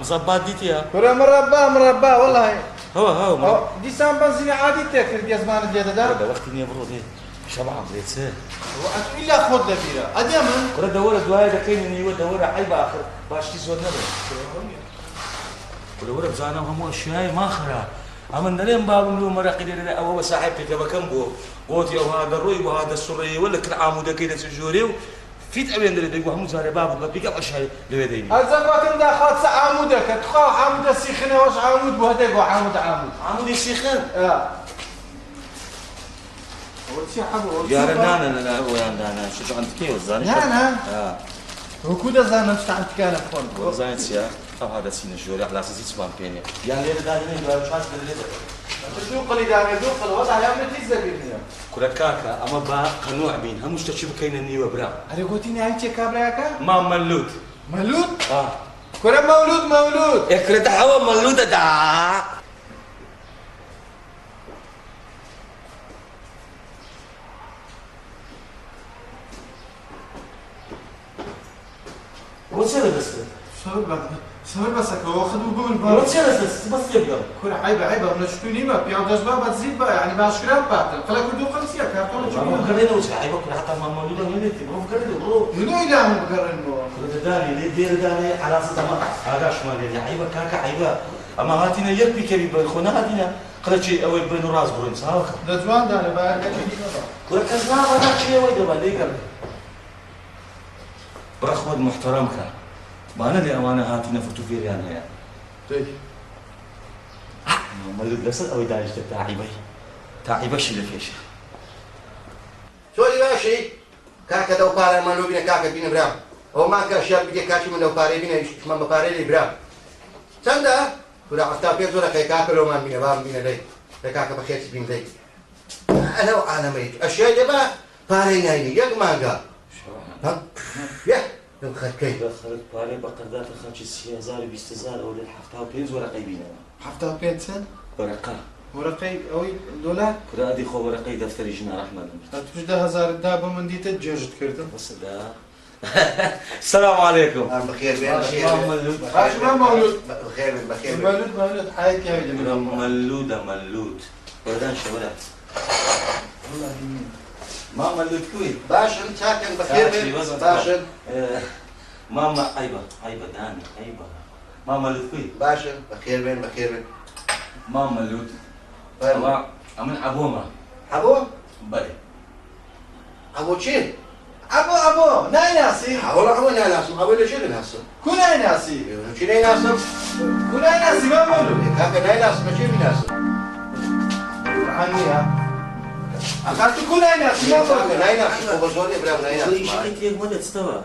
Speaker 11: مزبا ديتيا
Speaker 4: كره مربى والله
Speaker 11: هو
Speaker 4: دي سام بنزين عادي تاكل دي زمان دي ده
Speaker 11: هذا وقت اني برو دي شبعان بريتسه
Speaker 4: الا خذ دبيره اديما
Speaker 11: كره دوره دواي ده كاين اني دوره حيبه اخر باش تزور نبر كره ورا زانا هم اشياء ما خرا امن لين باب له مرق دي او صاحبتي كم قوتي او هذا الروي وهذا السري ولا كل عمود كده سجوري في تأوين اللي يقول هم زاري باب بيك أبغى شيء لبيدين.
Speaker 4: هذا ما كان داخل عمودك تخا عمود السيخنة واش عمود بهذا يقول عمود
Speaker 11: السيخن.
Speaker 4: يا
Speaker 11: رنانا لا هو عندنا شو عندك كيف زاني؟
Speaker 4: لا وكذا زانا مش عندك أنا فون.
Speaker 11: زاين سيا أو هذا سين الجوري على أساس يسمع بيني. يعني اللي دارين يقول مش عارف اللي ده.
Speaker 4: شو قلي دارين دوق الوضع يا من تيزبيني.
Speaker 11: كل كاكا أما با قنوع بين هم مش تشوف كين النيو برا.
Speaker 4: أنا قلتني هاي كابرا كا؟
Speaker 11: ما مولود.
Speaker 4: مولود؟ كل مولود.
Speaker 11: كل ده هو مولود ده. وش هذا بس؟
Speaker 4: سوي بس واخذ وقول
Speaker 11: ما تشلس بس يبقى
Speaker 4: كل عيبه من شكوني ما بيعود أسباب تزيد بقى يعني ما أشكرها باتل خلا كل دو خلص يا كارتون
Speaker 11: ما فكرنا وش عيبك حتى ما مولودا من انت ما فكرنا برو
Speaker 4: منو إلهم بقرنه
Speaker 11: كنت داني ليه دير داني على اساس ما هذا شمال عيبه كاكا عيبه اما هاتينا يربي كبي بالخنا هاتينا قلت شيء اول بين راس برين صاخ
Speaker 4: ده زمان ده أنا بقى
Speaker 11: كل كذا هذا شيء ويد ما ليك برخود محترمك ما انا اللي امانه هاتينا فتو في ريان هي
Speaker 4: طيب
Speaker 11: مولود نفس او دايش تعيبه شي لفيش
Speaker 7: شو اللي ماشي كاكا دو بارا ما لو بينا كاكا بينا برام هو ما كان شاب بيجي كاشي من دو بارا بينا ما بارا لي برام سندا ولا عطا بيرزو لك كاكا لو ما بينا بام بينا لي كاكا بخير بين لي انا وانا ميت اشياء دبا بارا نايني يق مانغا يا لو خد كي
Speaker 11: دخلت باري بقدرات خرج السيازار بيستزار او للحفتا بينز ورقي بينا
Speaker 4: حفتها بيتسن
Speaker 11: ورقه
Speaker 4: ورقي أوي دولار
Speaker 11: كرا ادي خو ورقي دفتر جنا رحمه
Speaker 4: توش ده هزار الدابة من دي تجوجت كرتم
Speaker 11: بس ده السلام عليكم
Speaker 7: بخير بين بخير
Speaker 4: باش ما مولود
Speaker 7: بخير بخير
Speaker 4: مولود حياتي يا جميل
Speaker 11: مولود ولدان شولا ما مولود كوي
Speaker 7: باش انت ساكن بخير باش
Speaker 11: ماما عيبه داني عيبه ما مولود كوي
Speaker 7: باش بخير بين
Speaker 11: ما مولود
Speaker 7: فاهم
Speaker 11: امن ابوما
Speaker 7: ابو
Speaker 11: بلي
Speaker 7: ابو شين
Speaker 4: أبو ناي ناسي
Speaker 7: والله ابو ناسم ابو اللي شنو ناسم
Speaker 4: كل ناي ناسي
Speaker 7: شنو ناسم
Speaker 4: كل ناي ناسي ما مولود
Speaker 7: كاكا ناي ناسم شنو ناسم
Speaker 4: عنيها أخذت كل ناي ناسي ما
Speaker 7: كاكا
Speaker 4: مولود
Speaker 7: ناي ناسم ابو زولي بلا ناي
Speaker 11: شو
Speaker 7: ناسم
Speaker 11: شقيت يا ولد استوى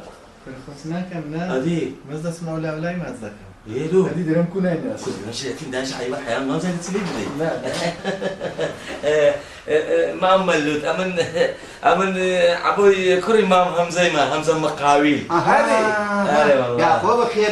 Speaker 4: خلصنا كم
Speaker 11: ادي
Speaker 4: ماذا اسمه ولا ما اتذكر
Speaker 11: يلو
Speaker 4: هذه درهم كل ناي ناسي
Speaker 11: ماشي اكيد داش عيبه حياه ما زالت تسلمني
Speaker 4: لا
Speaker 11: ما مولود امن ابوي كوري مام همزه مقاويل
Speaker 7: هذه يا اخو بخير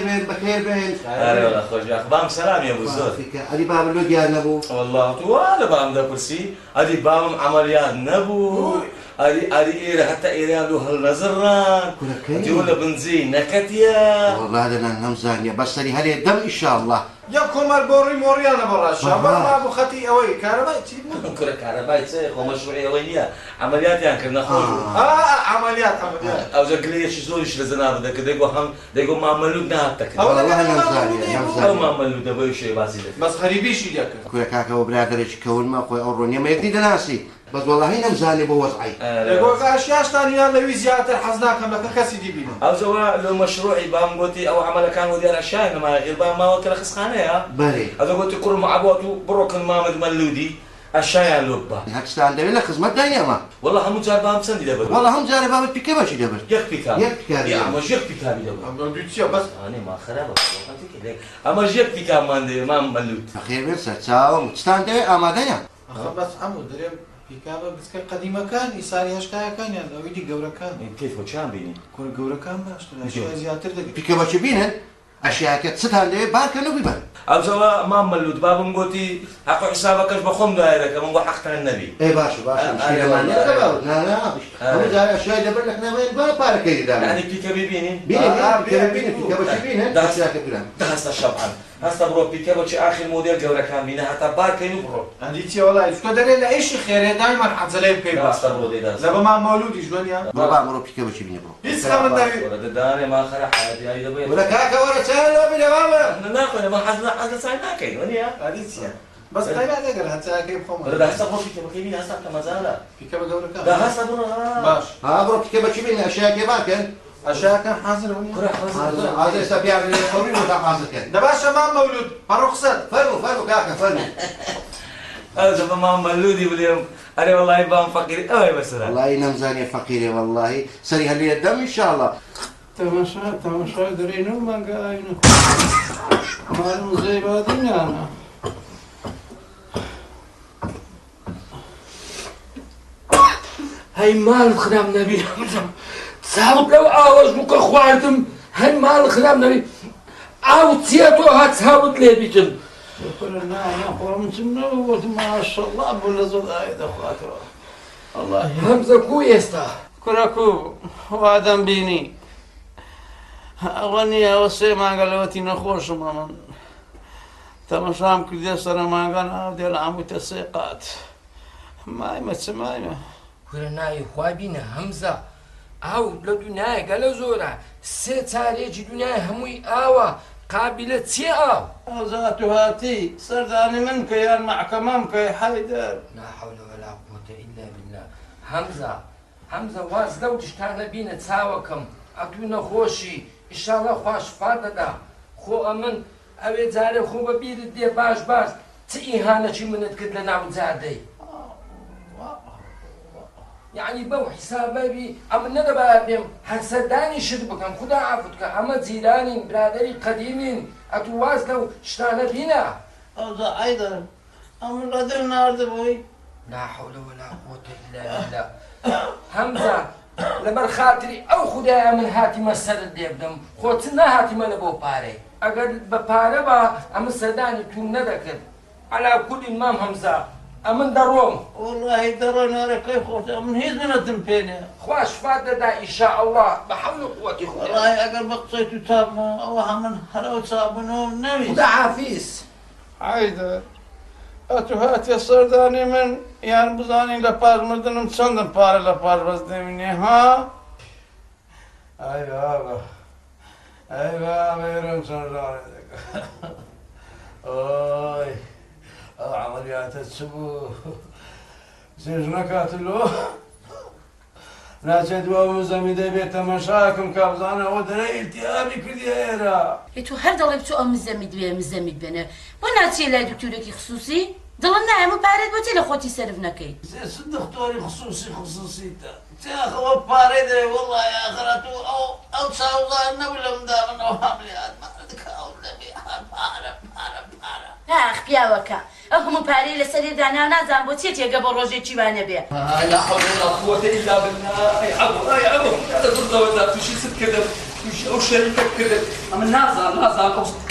Speaker 7: بين
Speaker 11: هلا والله خوش يا اخبام سلام يا ابو زود
Speaker 7: هذه باب اللوج يا نبو
Speaker 11: والله طوال بام ده كرسي هذه بام عمليات نبو هذه إيرة حتى إيران له هالنزران هذه ولا بنزين نكتيا
Speaker 7: والله هذا نمزانية بس هذه الدم ان شاء الله
Speaker 4: ياكم البوري موريانا برا الشام ما ابو ختي اوي كهرباء تجيب
Speaker 11: كل كهرباء تصير ومشروعية وينيا عمليات يعني كنا خوش
Speaker 4: عمليات
Speaker 11: او زقليه شزوش لزناب ده كده يقول ما مولود نهاتك
Speaker 7: والله نمزانية
Speaker 11: او ما مولود ابوي شيء باسي
Speaker 4: بس غريبيش ياك
Speaker 7: كل كاكا وبرادرش كون ما اخوي اورونيا ما يقدر ناسي بس والله نمزاني بوضعي
Speaker 4: يقول اشياء ثانيه لو زياده حزناكم لك كاسي دي بينا
Speaker 11: او زوا لو مشروعي بام قلتي او عمل كان ودي الاشياء ما غير بام ما وكل خسخانه يا
Speaker 7: بلي
Speaker 11: هذا قلت كل مع ابوتو بروكن مامد مولودي الشاي لوبا
Speaker 7: هاك ستاند لك خدمة دايما ما
Speaker 11: والله هم جار بام سندي دبل
Speaker 7: والله هم جاري باب بيكي باش دبل
Speaker 11: يكفي كام يا مش يكفي كام دبل
Speaker 4: اما بيتيا بس
Speaker 11: انا ما خرابه انت كده اما يكفي كام ما مولود
Speaker 7: اخير بس تساوم ستاند اما دايما
Speaker 4: بس عمو دريم بيكابا بس كان قديمه كان يساري هشكايا كان يعني لو يدي قورا كان
Speaker 11: كيف وشان بيني
Speaker 4: كل قورا كان باش اشياء زياده دقيق
Speaker 7: بيكي باش بينن اشياء كتستاند بارك انه بيبان
Speaker 11: او زوا ما مولود بابم قلتي حق حسابك بخم دايرك من حق النبي
Speaker 7: اي باشا لا هم جاري اشياء دبل لك وين بارك يدان
Speaker 11: يعني بيكا بيبيني
Speaker 7: بيكي باش بينن اشياء كبيره
Speaker 11: ده هسه الشبعان هسه برو بيكا باش اخر موديل قورا كان بينا حتى بارك برو
Speaker 4: عندي والله شو دري لا شيء خير دائما حتزلي بكي بس
Speaker 11: هسه برو ده
Speaker 4: لا ما مولود يجون يا
Speaker 7: بابا مرو بيكي باش بيني برو
Speaker 4: يسخر النبي
Speaker 11: ولا داني ما خرا حياتي هاي دبي
Speaker 7: ولا كاكا ولا سالو بلا بابا
Speaker 11: ناكل ما حزنا ساينا كاين ونيا
Speaker 4: عديتيا بس طيب هذا حتى كيف خم
Speaker 11: ولا ده هسه برو بيكا بخيمين هسه ما زال
Speaker 4: بيكا قورا كان
Speaker 11: ده هسه برو
Speaker 7: باش برو بيكي باش بيني اشياء كيفاك
Speaker 4: اشياء كان حاضر ونيا
Speaker 7: هذا يستبيع من القوي ولا حاضر كان
Speaker 4: ده باشا ما مولود فرخصت
Speaker 7: فرموا كاكا فرموا
Speaker 11: هذا ما مولودي باليوم انا والله بام فقير قوي بس
Speaker 7: والله نمزاني فقيرة والله سري هلي الدم ان شاء الله
Speaker 10: تماشا درينو ما قاينو مالو زي بعدين انا هاي مال خدام نبي صاحب لو عاوز مك اخواتم هاي مال خدام نبي او تيتو هتساوت لي بيتم قلنا يا قوم سنو ما شاء الله بولا زود ايد اخواتو الله همزه كويستا كراكو وادم بيني ئەوە ئەوە سێ مانگەلەوەتی نەخۆشمە من تەمەشام کردێ سەرمانگە ناو دێ لە هەمووی سێ قات مایمە چ مایمە
Speaker 2: کورە ناوی خوا بینە هەمزە ئاو لە دنیای گەلە زۆرە سێ چارێکی دنیای هەمووی ئاوە قابلە چێ ئاو
Speaker 10: ئەوزات و هاتی سەردانی من کە یان مەحکەمەم کە حەیدەر
Speaker 2: لا حول ولا قوة إلا بالله هەمزە واز لەو تشتانە بینە چاوەکەم ئەتوو نەخۆشی ئیشاڵە خوا شفا دەدا خۆ ئەمن ئەوێ جارێ خۆ بە بیرت دێ باش چ ئیهانەکی منت کرد لە ناو جادەی یعنی بەو حیسابەبی ئەمە نەدەبا بێم هەرسەردانی شت بکەم خدا عافوت کە ئەمە جیرانین برادەری قەدیمین ئەتوو واز لەو شتانە بینە
Speaker 10: ئەوزا حەیدەر ئەمە لەدر ناردبووی
Speaker 2: لا حول ولا قوة إلا بالله هەمزە لەبەر خاتری ئەو خودایە من هاتیمە سەرت لێ بدەم خۆت نەهاتیمە لە بۆ پارەی ئەگەر بە پارە بە ئەمە سەردانی توم نەدەکرد عەلا کولی مام هەمزە ئەمن دەڕۆم
Speaker 10: وەڵڵاهی دەڕۆ نارەکەی خۆت من هیچ منەتم پێ نییە
Speaker 2: خوا شفا دەدا ئینشاءالله بە حەول و قووەتی خودای
Speaker 10: وەڵڵاهی ئەگەر بە قسەی تو تابمە ئەوە هەمن هەرەو چابنەوە نەویست
Speaker 2: خدا حافیز
Speaker 10: حەیدەر ئەتو هاتیە سەردانی من یان بزانین لە پاش مردنم چەندم پارە لە پاش بەستێمینێ ها ئای بابە ئەی بابە ئێرەم سەردانی دەکە ئۆی ئەو عەمەلیاتە چ بوو سێژ نەکاتلۆ ناچێت بۆ زەمی دەبێت تەمەشاکم کە بزانە ئەوە دەرە ئیلتیابی کردی ئێرە
Speaker 8: تو هەر دەڵێ بچۆ ئەو مزەمی دوێ مزەمیت بێنێ بۆ ناچێ لای دکتورێکی خصوصی دڵم نایەمە پارێت بۆ تێ لە خۆتی سەرف نەکەیت
Speaker 10: دکتۆری خصوصیتە تێخەوە پارەی دەوێ وەڵڵای ئاخرەت و ئەو چاوزان نەبوو لە منداڵن ئەو هەملیات مەردەکە ئەو دەبێ پارە
Speaker 8: ئاخ پیاوەکە ئەو هەموو پارەی لەسەری دانا نازان بۆ چێ تێگە بۆ ڕۆژێکی وانە بێ
Speaker 1: لا حول ولا قوة إلا بالله أي عبو هذا بالضبط توشي ست كذا توشي أو شركة كذا أما نازل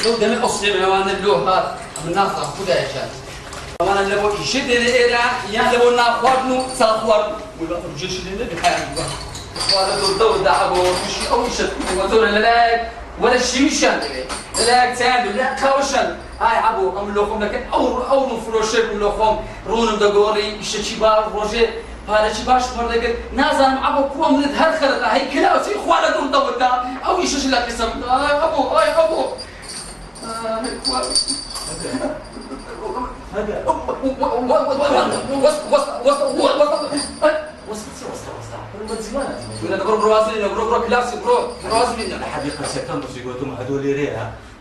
Speaker 1: لو دمي أصيب وانا اللوها أما نازل خدا يا شان وانا لو يشد الإيران يعني لو ناخذنو ساخور ولا رجل شديد بحاجة وانا دور ده أبو توشي أو يشد ودور لا ولا شيء مشان لا تعال لا كوشن هاي عبو أم لوخم لكن أو نفروشك لوخم رونم دقوري إيش بار روجي هذا شيء باش مرة قلت نازل عبو كوا من هر خلط هاي كلا وسي خوالة دور دور ده أو إيش لا كسم هاي أبو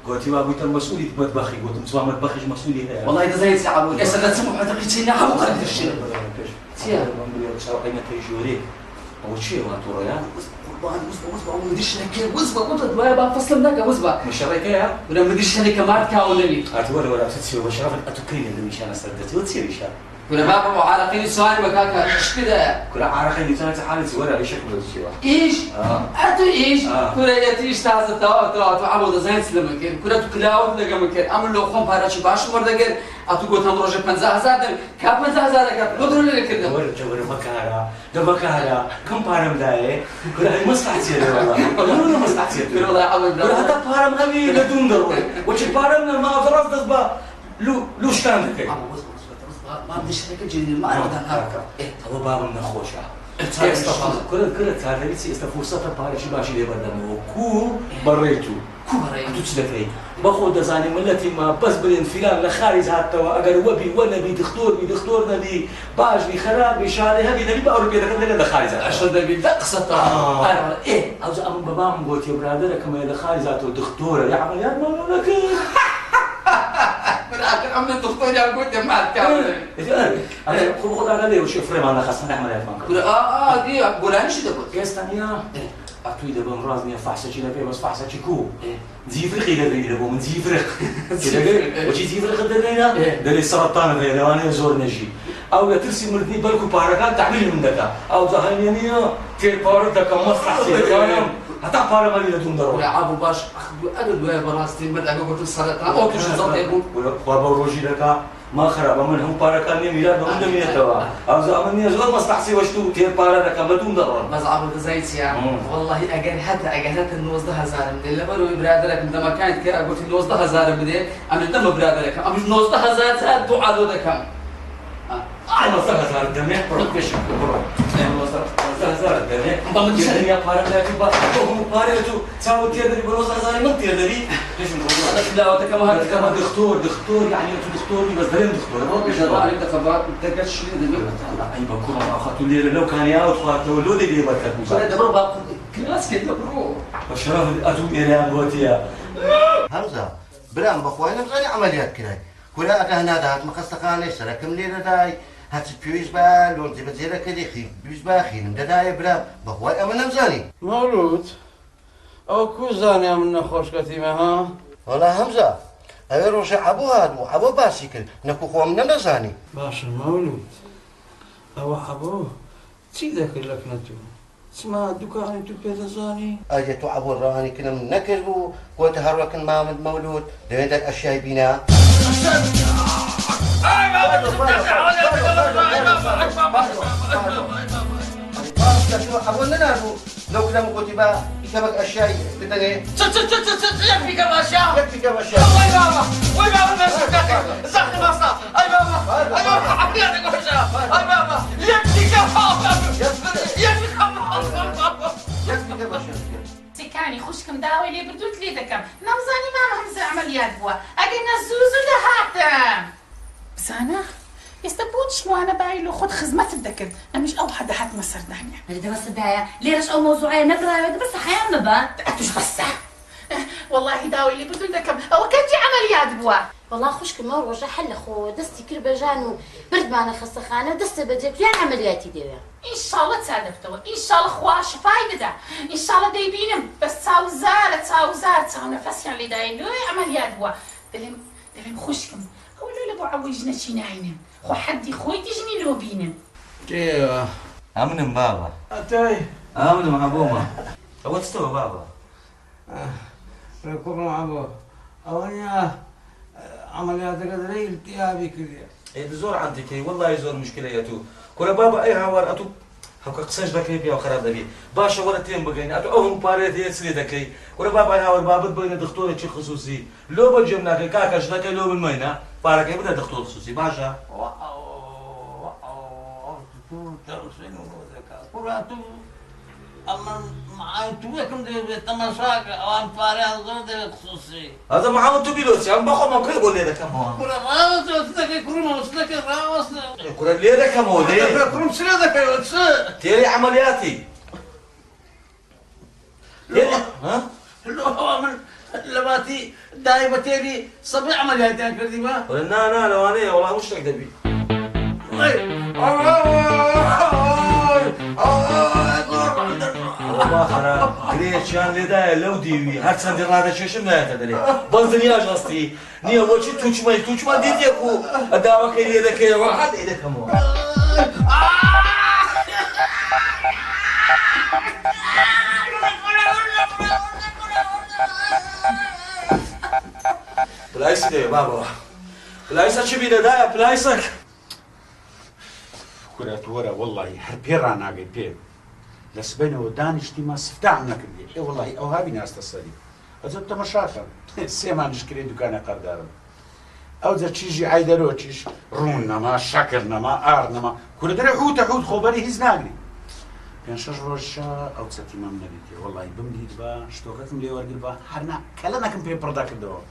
Speaker 11: قلت له قلت المسؤولي مطبخي قلت له سواء مطبخي مسؤولي هي
Speaker 1: والله اذا زي ساعه يا سنه تسمع حتى كيتينا حبو قد الشيء
Speaker 11: تيا بنقول شو قيمه تيجوري او شيء وانتو ريان
Speaker 1: وزبا وديش لك وزبا قلت له بقى فصل لك وزبا
Speaker 11: مش رايك يا
Speaker 1: ولا مديش لك ما تكاول لي
Speaker 11: اتولى ولا تسوي وشرف اتكرين اللي مش انا سردتي وتصير ايش
Speaker 1: ولا ما بابا على قيل سؤال وكاكا ايش كده
Speaker 11: كل عارفين اللي كانت حالتي ولا ايش يقبل الشيء
Speaker 1: ايش حتى ايش كل ياتيش تعز تو عبود زين سلم كان كل تكلاو دغه مكان عمل له خون بارش باش مردغل اتو قلت هم روج 50000 كاب 50000 كاب لو درو لك كده
Speaker 11: ولا جبر مكارا ده مكارا كم بارم داي كل هاي مصلحتي والله والله مصلحتي
Speaker 1: والله يا عبد
Speaker 11: كل هذا بارم غبي لدون ضروري وش بارم ما ضرب ضبا لو شتان كده
Speaker 1: ما بديش هيك جديد ما انا هكا
Speaker 11: هو باب من خوشة كل تعرفي است فرصة بارشي باشي لي بدمو كو بريتو تشلكي باخذ زاني ملتي ما بس بالانفلال لخارج حتى اگر وبي ولا بي دكتور نبي باش بي خراب بي شاري هبي نبي باوروبي دكتور لخارج
Speaker 1: عشان نبي دقصة
Speaker 11: ايه عاوز ام بابام قلت يا برادر كما لخارج ذاته دكتور يا عمليات ما لك
Speaker 1: عم الدكتور يا قلت ما تكمل
Speaker 11: انا خذ انا ليه وشوف فريم انا خاصه نعمل هيك مانك
Speaker 1: دي اقول انا شو دقت
Speaker 11: يا استنيا اتوي دابا مرازني فحصه شي لافي بس فحصه شيكو زيفرق الى دري دابا من زيفرق وشي زيفرق درينا داري السرطان هذا لو انا زور نجي او يا ترسم الاثنين بالكو باركات تعمل من دكا او زهنينيه تير بارتك مصلح كلام حتى بارا مالي لدون ضروري
Speaker 1: ولا عبو باش اخذوا انا دواء براستي من انا قلت السرطان او تشي زبط يقول
Speaker 11: بابا روجي لك ما خراب من هم بارا كان يميلاد هم دمية توا أو زمانية زور مستحسي وشتو تير بارا ركب بدون ضرر
Speaker 1: بس عبد زيت يا والله أجل النوزده هزار من اللي برو برادرك عندما كانت كي أقول النوزده هزار بدي أنا دم برادرك أم النوزده هزار زاد دعاء ذا كم
Speaker 11: أنا هزار دمية بركش برو هزار دمية بمن الدنيا بارا لا تبا هم بارا تو تساوي تير دري بروز هزار من تير دري ليش من
Speaker 1: لا وتكما
Speaker 11: كما دكتور يعني دكتور بس دريم دكتور
Speaker 1: هو بيجرب انت خبرات انت قد شو اللي
Speaker 11: اي بكون اخذت لي لو كان يا اخذت له لي بركه
Speaker 1: هذا برو كلاس كده برو
Speaker 11: وشرف اتو الى بوتيا
Speaker 3: همزه برام بخوينا بغير عمليات كده كلها اكهنا دات مقصقاني سركم لي رداي هات بيوز با لون زي بزيرة كده خي بيوز با خي من دداي برام بخوي امنا مزاني
Speaker 9: مولود او كو زاني من خوش كتيمه ها
Speaker 3: والله همزه اوي روش عبو هادو عبو باسيكل نكو خو من نزاني
Speaker 9: باش مولود او عبو تي ذاك لك نتو اسمع دكاني تو بيت زاني
Speaker 3: اجي تو عبو الراني كنا من نكربو وتهرك مامد مولود دوين الاشياء بينا أقول لنا لو كنا مكتوبة يكبك أشياء بدنا
Speaker 6: يكفي كم أشياء
Speaker 3: يكفي كم أشياء
Speaker 6: وي بابا وي بابا ما سكتك زخم مصا أي بابا أي بابا حبيبي أشياء أي بابا يكفي كم يكفي كم
Speaker 3: يكفي كم أشياء
Speaker 8: سكاني خوشكم داوي لي بردوت لي دكم نمزاني ما همزة عمليات بوا أجينا زوزو لهاتم بسانا يستبوتش مو أنا بايلو خد خدمة الذكر أنا مش أول حدا حتمسر دهنيا
Speaker 12: هذا بس الداية ليش أو موضوعية نقرأ بس حياة مبا
Speaker 8: أتوش بسا والله داوي لي بدون دكم أو كان جي عمليات بوا
Speaker 12: والله خوشكم ما رجع حل خو دستي كربجان برد معنا خسخانة دستي بديك يعني عملياتي ديويا
Speaker 8: إن شاء الله تصادفتوا إن شاء الله خواش فايدة إن شاء الله دايبينم بس تساو زار تساو نفس يعني دايلو عمليات بوا دلم خوشكم قولوا لبو عوجنا شي ناينم خو حدي خوي تجني لو بينم
Speaker 11: ايوه امن بابا
Speaker 9: اتاي
Speaker 11: امن مع بوما هو تستوى بابا
Speaker 9: ركوب مع ابو اوانيا عمليات قدري التيابي كذا
Speaker 11: ايه بزور عندك والله يزور مشكله يا تو كل بابا اي هاور اتو هكا قصاش دكاي بيا وخراب دبي باشا ولا تيم بغيني اتو اهم باريت يسري دكاي كل بابا هاور بابا بين دكتور شي خصوصي لو بجمنا كاكاش دكاي لو من مينا بارك بدا دكتور خصوصي باشا
Speaker 9: اما معاي توكم دي تماشاك او ام فاري غير خصوصي
Speaker 11: هذا محمد تبيلوسي عم بخو ما كل بقول لك كم هو
Speaker 9: كل راوس تلك كروم وسلك راوس
Speaker 11: كل ليه كم هو ليه
Speaker 9: كروم سلك يا
Speaker 11: تيري عملياتي ها
Speaker 9: لو هو من لباتي دايما تيري صبي عمليات يعني كذي ما
Speaker 11: لا لو انا والله مش تقدر بي والله خراب ليش كان لداي لو ديوي هات سندي هذا شو ما تدري بنزني اجلستي ني وجه توش ما ديتيكو اداوك يدك يا واحد ايدك كم بلايس دي بابا بلايسك شو بينا دايا بلايسك
Speaker 5: كرة ورا والله حربيرا ناقي بيم لسبنا ودانشتي ما استفتاح نكردي اي والله او هابي ناس تصدي ازبط مشاكل سيما نشكري دكان قردارم او ذا تشيجي عايدرو تشيش روننا ما شكرنا ما ارنا كل دري حوت خبري هزناقني كان شجرة او تساتي ما منبيتي والله بمديد با شتوكتم لي ورقل با حرنا كلنا كم بيبر داك الدور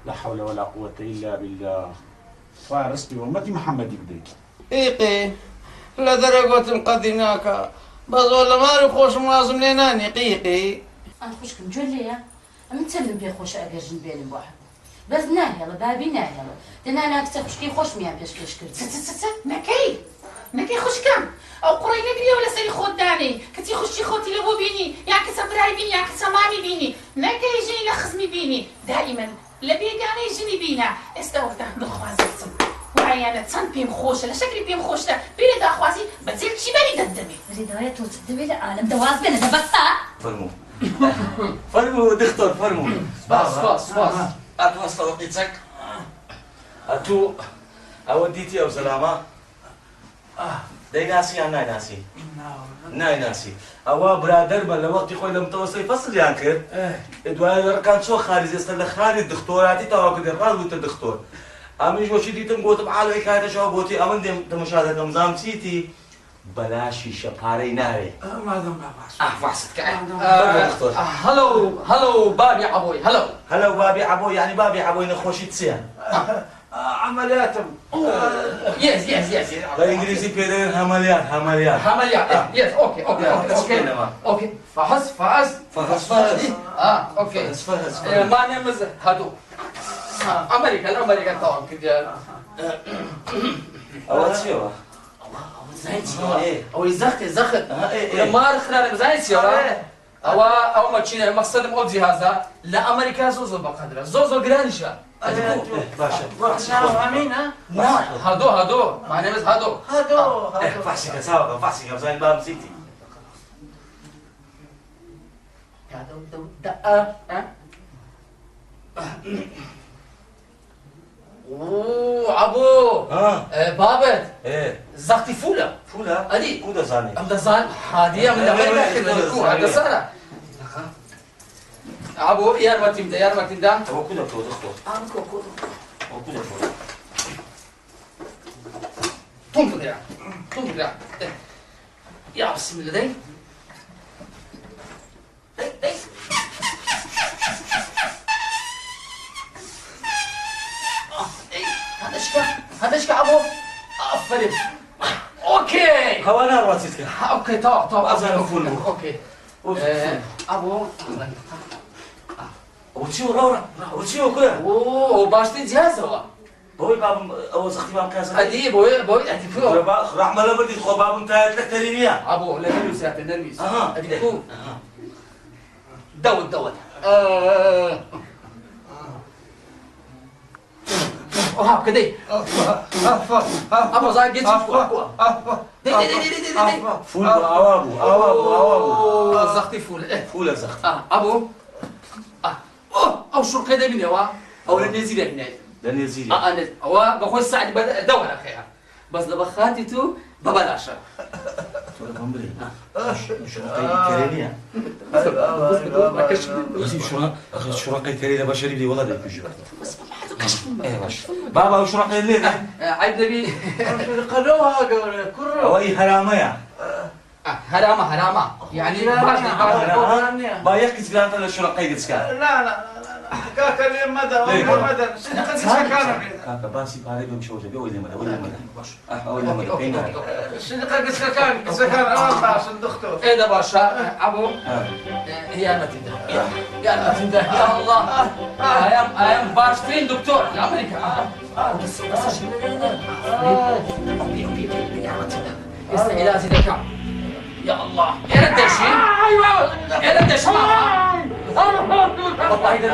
Speaker 5: لا حول ولا قوة الا بالله فارستي ومتي محمد يبدي
Speaker 9: إيقي لا درجة قديناك بس والله ما أعرف خوش ملازم لنا نقيقي
Speaker 12: أنا خوشكم جوليا أنا تسلم بي خوش أجر جنبين بواحد بس ناهيلا بابي ناهيلا تنا أكثر خوشكي خوش ميان بيش كشكر
Speaker 8: نكي خوش كم أو قري نقري ولا سري خود داني كتي خوشي خوتي لبو بيني يا كسبراي بيني يا كسمامي بيني نكي يجيني لخزمي بيني دائما لبي كان يجيني بينا استوقت عند خوازتهم وعيانة تسان بيم خوشة لا شكلي بيم خوشة بيري دا خوازي بتزيل شي بالي ددمي
Speaker 12: ريداية توتدمي لعالم دواز بينا دبستا
Speaker 11: فرمو دكتور فرمو
Speaker 1: باص
Speaker 11: اتو استوقيتك اتو اوديتي او سلامه داي ناسي انا ناسي ناسي او برادر بلا وقت خوي لم توصي فصل يانكر ادوار كان شو خارج استنى خارج الدكتوراتي تو كده راز قلت الدكتور امي شو شدي تنقوت بعال حكايه شو بوتي امن دم تمشاهده نظام سيتي بلاشي شباري ناري
Speaker 10: ما دام باش
Speaker 11: فحصت
Speaker 1: هلو بابي عبوي
Speaker 11: هلو بابي عبوي يعني بابي عبوي نخوشي تسيان
Speaker 10: عملياتهم
Speaker 1: يس
Speaker 11: بالانجليزي بيدين عمليات
Speaker 1: يس اوكي فحص اوكي ما نمز هادو امريكا طبعا كده
Speaker 11: اول شيء
Speaker 1: او يزخت لما رخنا مزايد او ما تشينا مقصد مو جهازا لا امريكا زوزو بقدره زوزو جرانشا
Speaker 11: باشا
Speaker 10: امين ها
Speaker 1: نعم هادو ما نمز هادو
Speaker 11: فحصك سوا فحصك زين باب سيتي
Speaker 1: اوه عبو بابت زغتي فولا ادي
Speaker 11: كودا زاني
Speaker 1: ام دزان هاديه من امريكا هذا ساره عبو يا مرتين ده
Speaker 11: هو كودا اختو كودا
Speaker 1: تنقدر يا بسم الله دي هذا شكا عبو افرم اوكي
Speaker 11: هوانا رواتيتك
Speaker 1: اوكي طبعا
Speaker 11: أزال فول.
Speaker 1: اوكي ابو
Speaker 11: وتشيو رورا وتشيو كده
Speaker 1: اوه باشتي جهاز هو
Speaker 11: بوي باب او زختي باب كاسه
Speaker 1: ادي بوي ادي فيو
Speaker 11: رحمه الله بدي خو باب انت تكترينيا
Speaker 1: ابو لا نلوس يا نلوس ادي
Speaker 11: فو
Speaker 1: دوت ها كده ابو زايد جيت دي
Speaker 11: فول اوابو
Speaker 1: زختي فول
Speaker 11: زخت
Speaker 1: ابو او شو كده من يوا او لنزيد هنا
Speaker 11: لنزيد
Speaker 1: انا هو بخش ساعد دور اخي بس دبخاتي تو ببلاش
Speaker 11: بمبري شو كرينيا شو رقي كرينيا بشري لي والله ده بيجي ايه باش بابا وش رقي لي
Speaker 1: عيب نبي
Speaker 10: قالوها كره
Speaker 11: هو اي حرامه
Speaker 1: هرامة يعني
Speaker 11: با يحكي كلام ولا شو رقي قد كان
Speaker 10: لا كاكا لي مدى صدق كان
Speaker 11: كاكا باسي باري بمشي وجهي ولا مدى
Speaker 10: صدق كان انا الدكتور
Speaker 1: ايه ده باشا ابو يا متنده يا متنده يا الله ايام باشتين دكتور امريكا بس يا متنده استعلاجي ذكاء يا الله يا ردشي يا ردشي والله اذا ما بدك خير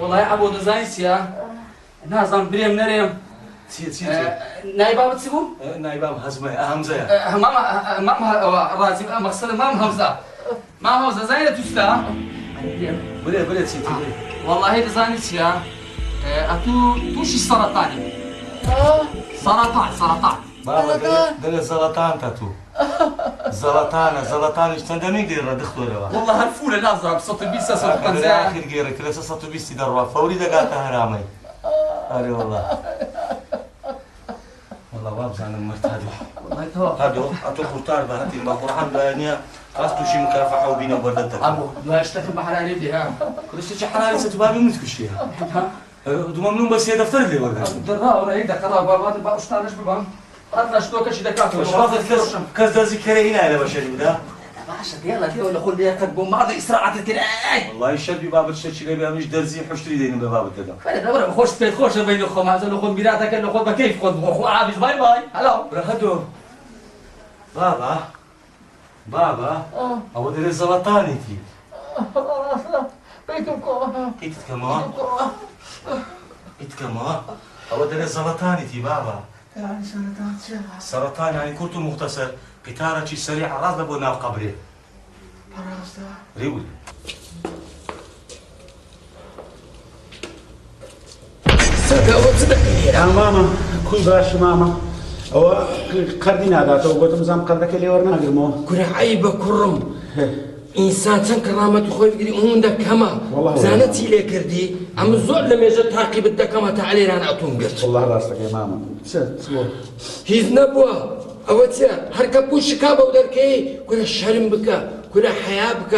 Speaker 1: والله يا ابو دزاينسيا نازم بريم نريم نايباب تسيبو
Speaker 11: نايباب همزه
Speaker 1: ماما رازي مقصد مام همزه زينة تستا
Speaker 11: بلا سيتي
Speaker 1: والله دزاينسيا توشي سرطاني سرطان
Speaker 11: بابا دل زلطان تاتو زلطان اشتندمين دير دكتور
Speaker 1: والله هالفوله نازله بصوت بيسا صوت
Speaker 11: اخر
Speaker 1: قنزه
Speaker 11: غيرك لسه صوت بيسي دروا فوري دقاتها هرامي اري والله باب زعنا مرتادو
Speaker 1: والله تو
Speaker 11: هادو اتو خرطار بهاتي بقرحان بانيا قاستو شي مكافحه وبينا وبردتك
Speaker 1: ابو لا اشتكي بحراري دي ها
Speaker 11: كل شيء حراري ستبابي متكشيها دو ممنون بس هي دفتر اللي ورقه
Speaker 1: درا ولا هيدا قرا بابا با اشتغلش ببان قد نشتوك شي دكاتره
Speaker 11: شرفت كز ذكري هنا يا بشري ودا
Speaker 1: باشا يلا دي ولا خل لي كتبوا ما اسراعات التراي
Speaker 11: والله الشربي باب الشتشي اللي مش درزين حشتري دين باب التدا
Speaker 1: فانا دور خوش بيت خوش بين اخو ما زال اخو بيراتك اللي اخو كيف خذ اخو عابس باي هلا
Speaker 11: رهدو بابا او دير الزلطاني تي ايتك ما او دير الزلطاني تي بابا
Speaker 7: يعني سرطان شغال.
Speaker 11: سرطان يعني كنت مختصر قطارة سريعة راس لبو ناو قبري.
Speaker 7: براستا.
Speaker 11: ريولي.
Speaker 5: يا ماما كل باش ماما او قردنا داتو قلت مزام قردك اللي ورنا قرمو
Speaker 9: كره عيبه كرم انسان چەند كرامة خوي بگری اون دكما زانتي لي كردي ام زور لما يجي تعقيب الدكما تعالي رانا اتون قرت
Speaker 5: والله راسك يا ماما تصور
Speaker 9: هيز نبوا اوتيا هركبو شكابه ودركي كره شرم بك كره حياه بك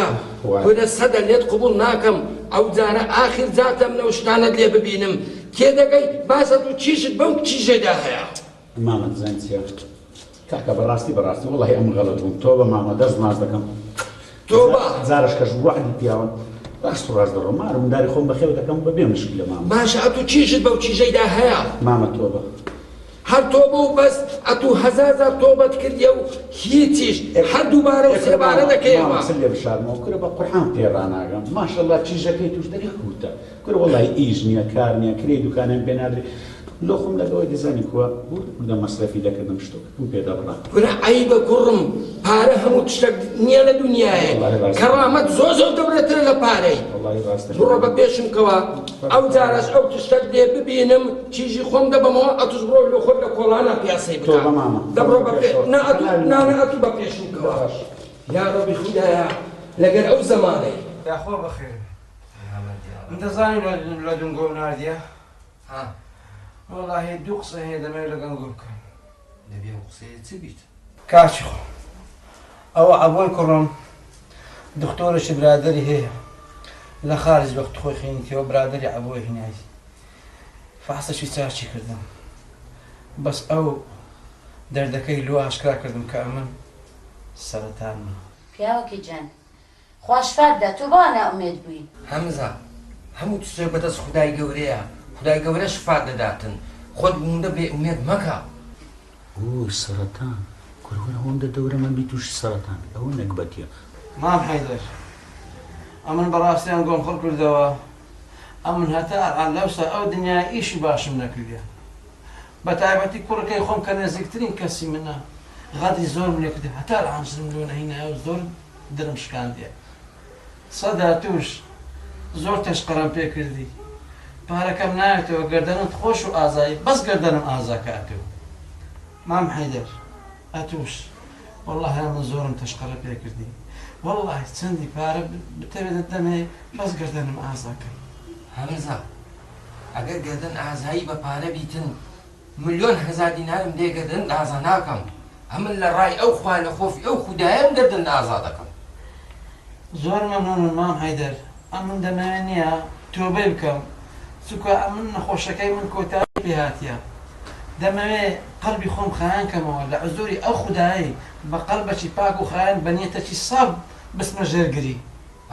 Speaker 9: كره صدى اللي قبول ناكم او زانا اخر ذات من وشتانا اللي ببينم كده جاي باسط وتشيش بنك تشيش داها
Speaker 5: ماما زينت يا كاكا براستي والله ام غلطهم توبه ماما دز نازكم
Speaker 9: توبه
Speaker 5: زارش كش واحد بياون راس راس الرمار من داري خون بخير دكم ببي مشكله ماما
Speaker 9: باش اتو تشيش بوتشي داها
Speaker 5: ماما توبه
Speaker 9: هر توبه بس اتو هزازا توبه تكرديو هيتيش حد دوباره وسباره دكيما
Speaker 5: ماما سلي بشار مو كره بقرحان تيرانا ما شاء الله تشي جاكيتوش دري خوتا كره والله ايجنيا كارنيا كريدو كان بينادري لو خم لقوا ديزاين كوا بودا مصرفي لك نمشتو كم بيدا برا
Speaker 9: كره عيبه كرم باره هم تشتق نيا لدنياي كرامه زوزو دبرت له باري
Speaker 5: والله راستك
Speaker 9: ضرب بيشم كوا او زارش او تشتق دي ببينم تيجي خم دبمو اتزبرو له خد كولانا بياسي بتا
Speaker 5: توبه ماما
Speaker 9: دبرو نا اتو بيشم كوا يا ربي خدايا لقى او زماني
Speaker 2: يا اخو بخير انت زاني ولا دنقول ناديه ها والله دو قصه هي دمي لقى نقولك
Speaker 11: نبي قصي تبيت
Speaker 2: كاشخ او ابوي كرم دكتور برادري هي لا خارج وقت خوي خينتي وبرادري ابوي هنا فحصه شي تاشي كردم بس او دردكي لو اشكرا كردم كامل سرطان
Speaker 12: پیاوەکی جان خۆشفەردە تو بۆ نائومێد بووی
Speaker 9: حەمزە هەموو تشتێک بەدەست خودای گەورەیە خودای گەورە شفا دەداتن خۆت بووندە بێ ئومێد مەکە
Speaker 5: اوه سرطان كل هون دورة ما بيتوش سرطان او نقبتيا
Speaker 2: ما بحيدر امن براسي نقوم خلق الدواء امن هتا على لوسه او دنيا ايش باش منك ليا بتعبتي كركي خم كان زكترين كسي منها غادي زور من كده هتا العنصر مليون هنا زور درمش كان دي صداتوش زور تشقران بيكردي باركم نايتو قردن تخوش وازاي بس قردن ازاكاتو ما محيدر اتوش والله انا من زور تشقر بيكردي والله تسندي بارب بتبي الدمي بس قردن ازاكا
Speaker 9: حەمزە ئەگەر گەردن ئازایی بە پارە بیتن ملیۆن هەزار دینارم دێ گەردن ئازا ناکەم ئەمن لە ڕای ئەو خوا لە خۆفی ئەو خودایەم گەردن ئازا دەکەم
Speaker 2: زۆر مەمنون مام حەیدەر ئەمن دەمەوێت نییە تۆبەی بکەم چونکە ئەمن نەخۆشەکەی من کۆتایی پێ هاتیە دەمەوێت قەڵبی خۆم خایانکەمەوە لە عزوری ئەو خودایی بە قەڵبەکی پاک و خایان بە نیەتێکی ساڵ بسمە ژێرگری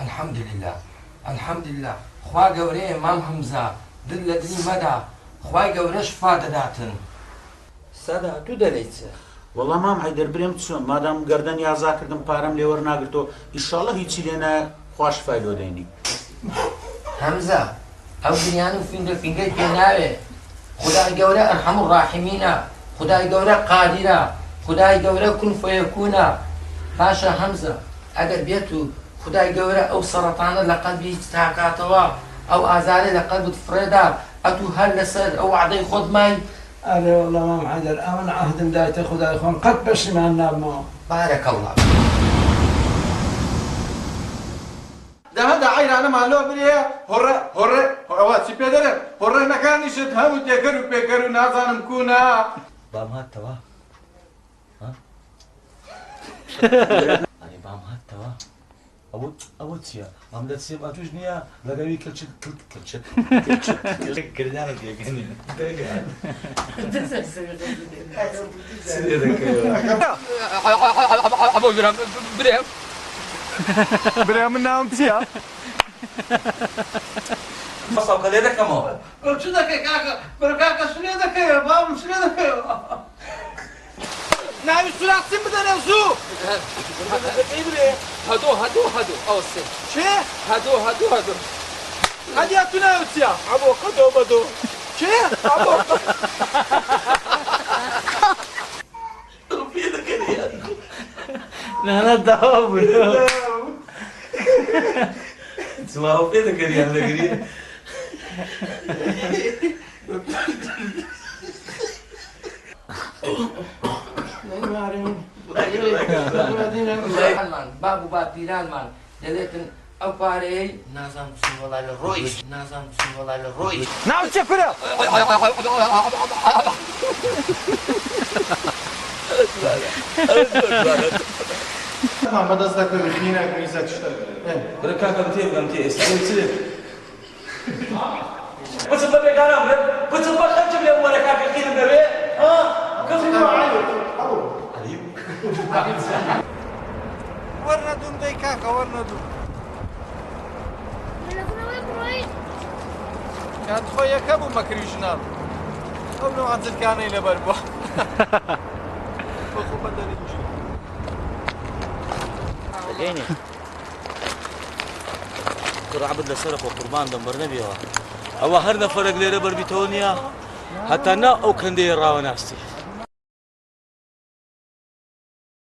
Speaker 9: الحەمدلله الحەمدلله خوا گەورەیە مام حەمزە دل لە دلی مەدا خوای گەورە شفا دەداتن سەدا تو دەڵێیت
Speaker 5: والله ما معيدر بريم تسون ما دام قردن يا ذاكر دم بارم لي ورنا قلتو ان شاء الله هيتشي لنا خوش فايدو ديني
Speaker 9: حەمزە ئەو دنیان و فینگەی پێ ناوێ خدای گەورە ئەرحەم الراحیمینە خدای گەورە قادیرە خدای گەورە کون فەیەکوونە باشە حەمزە ئەگەر بێت و خدای گەورە ئەو سەرەتانە لە قەلبی تاکاتەوە ئەو ئازارە لە قەلبت فڕێدا ئەتوو هەر لەسەر ئەو وعدەی خۆت مای
Speaker 2: ئەرێ وەڵڵا مام حەیدەر ئەمن عەهدم دایتە خودای خۆم قەت پەشیمان نابمەوە
Speaker 9: بارەکە الله
Speaker 4: هذا عين أنا مالو بريه هرة أوه سي بيدر هرة نكاني شد هم تكرو بكرو نازان مكونا
Speaker 11: بام هات توا ها أنا بام هات توا أبو تيا عملت سيب أتوش نيا لقوي كلشت كردانا تيجاني
Speaker 6: أبو بريم
Speaker 4: بريم من نام تيا
Speaker 9: مصاب قال لك كمان
Speaker 6: شو ذاك كاكا بركاكا شنو ذاك يا بابا شنو ذاك نعم شو راسي بدنا نزو هدو أو سي
Speaker 4: شيء
Speaker 6: هدو
Speaker 4: هدي أتونا وتيا أبو قدو بدو شيء أبو
Speaker 11: اسمها هو فين كريم لقريه
Speaker 9: باب وباب بيران مان دلتن او باري نازم سي والله الرويش نازم سي والله الرويش
Speaker 2: ناو تشكره
Speaker 4: ما بدأت بخينا كنيسة تشتغل
Speaker 11: بركاك قمتي استويت بس بدك انا بس بخرج لي وركاك كثير نبي كيف
Speaker 4: ورنا دون ديكاكا ورنا دون كانت خويا كابو مكري جناب او نوع عن كاني لبربو بخو بدل
Speaker 11: عيني ترى عبد لسرق وقربان دمبر نبيها او هرنا فرق لي ربر بيتونيا حتى نا او كندي راوناستي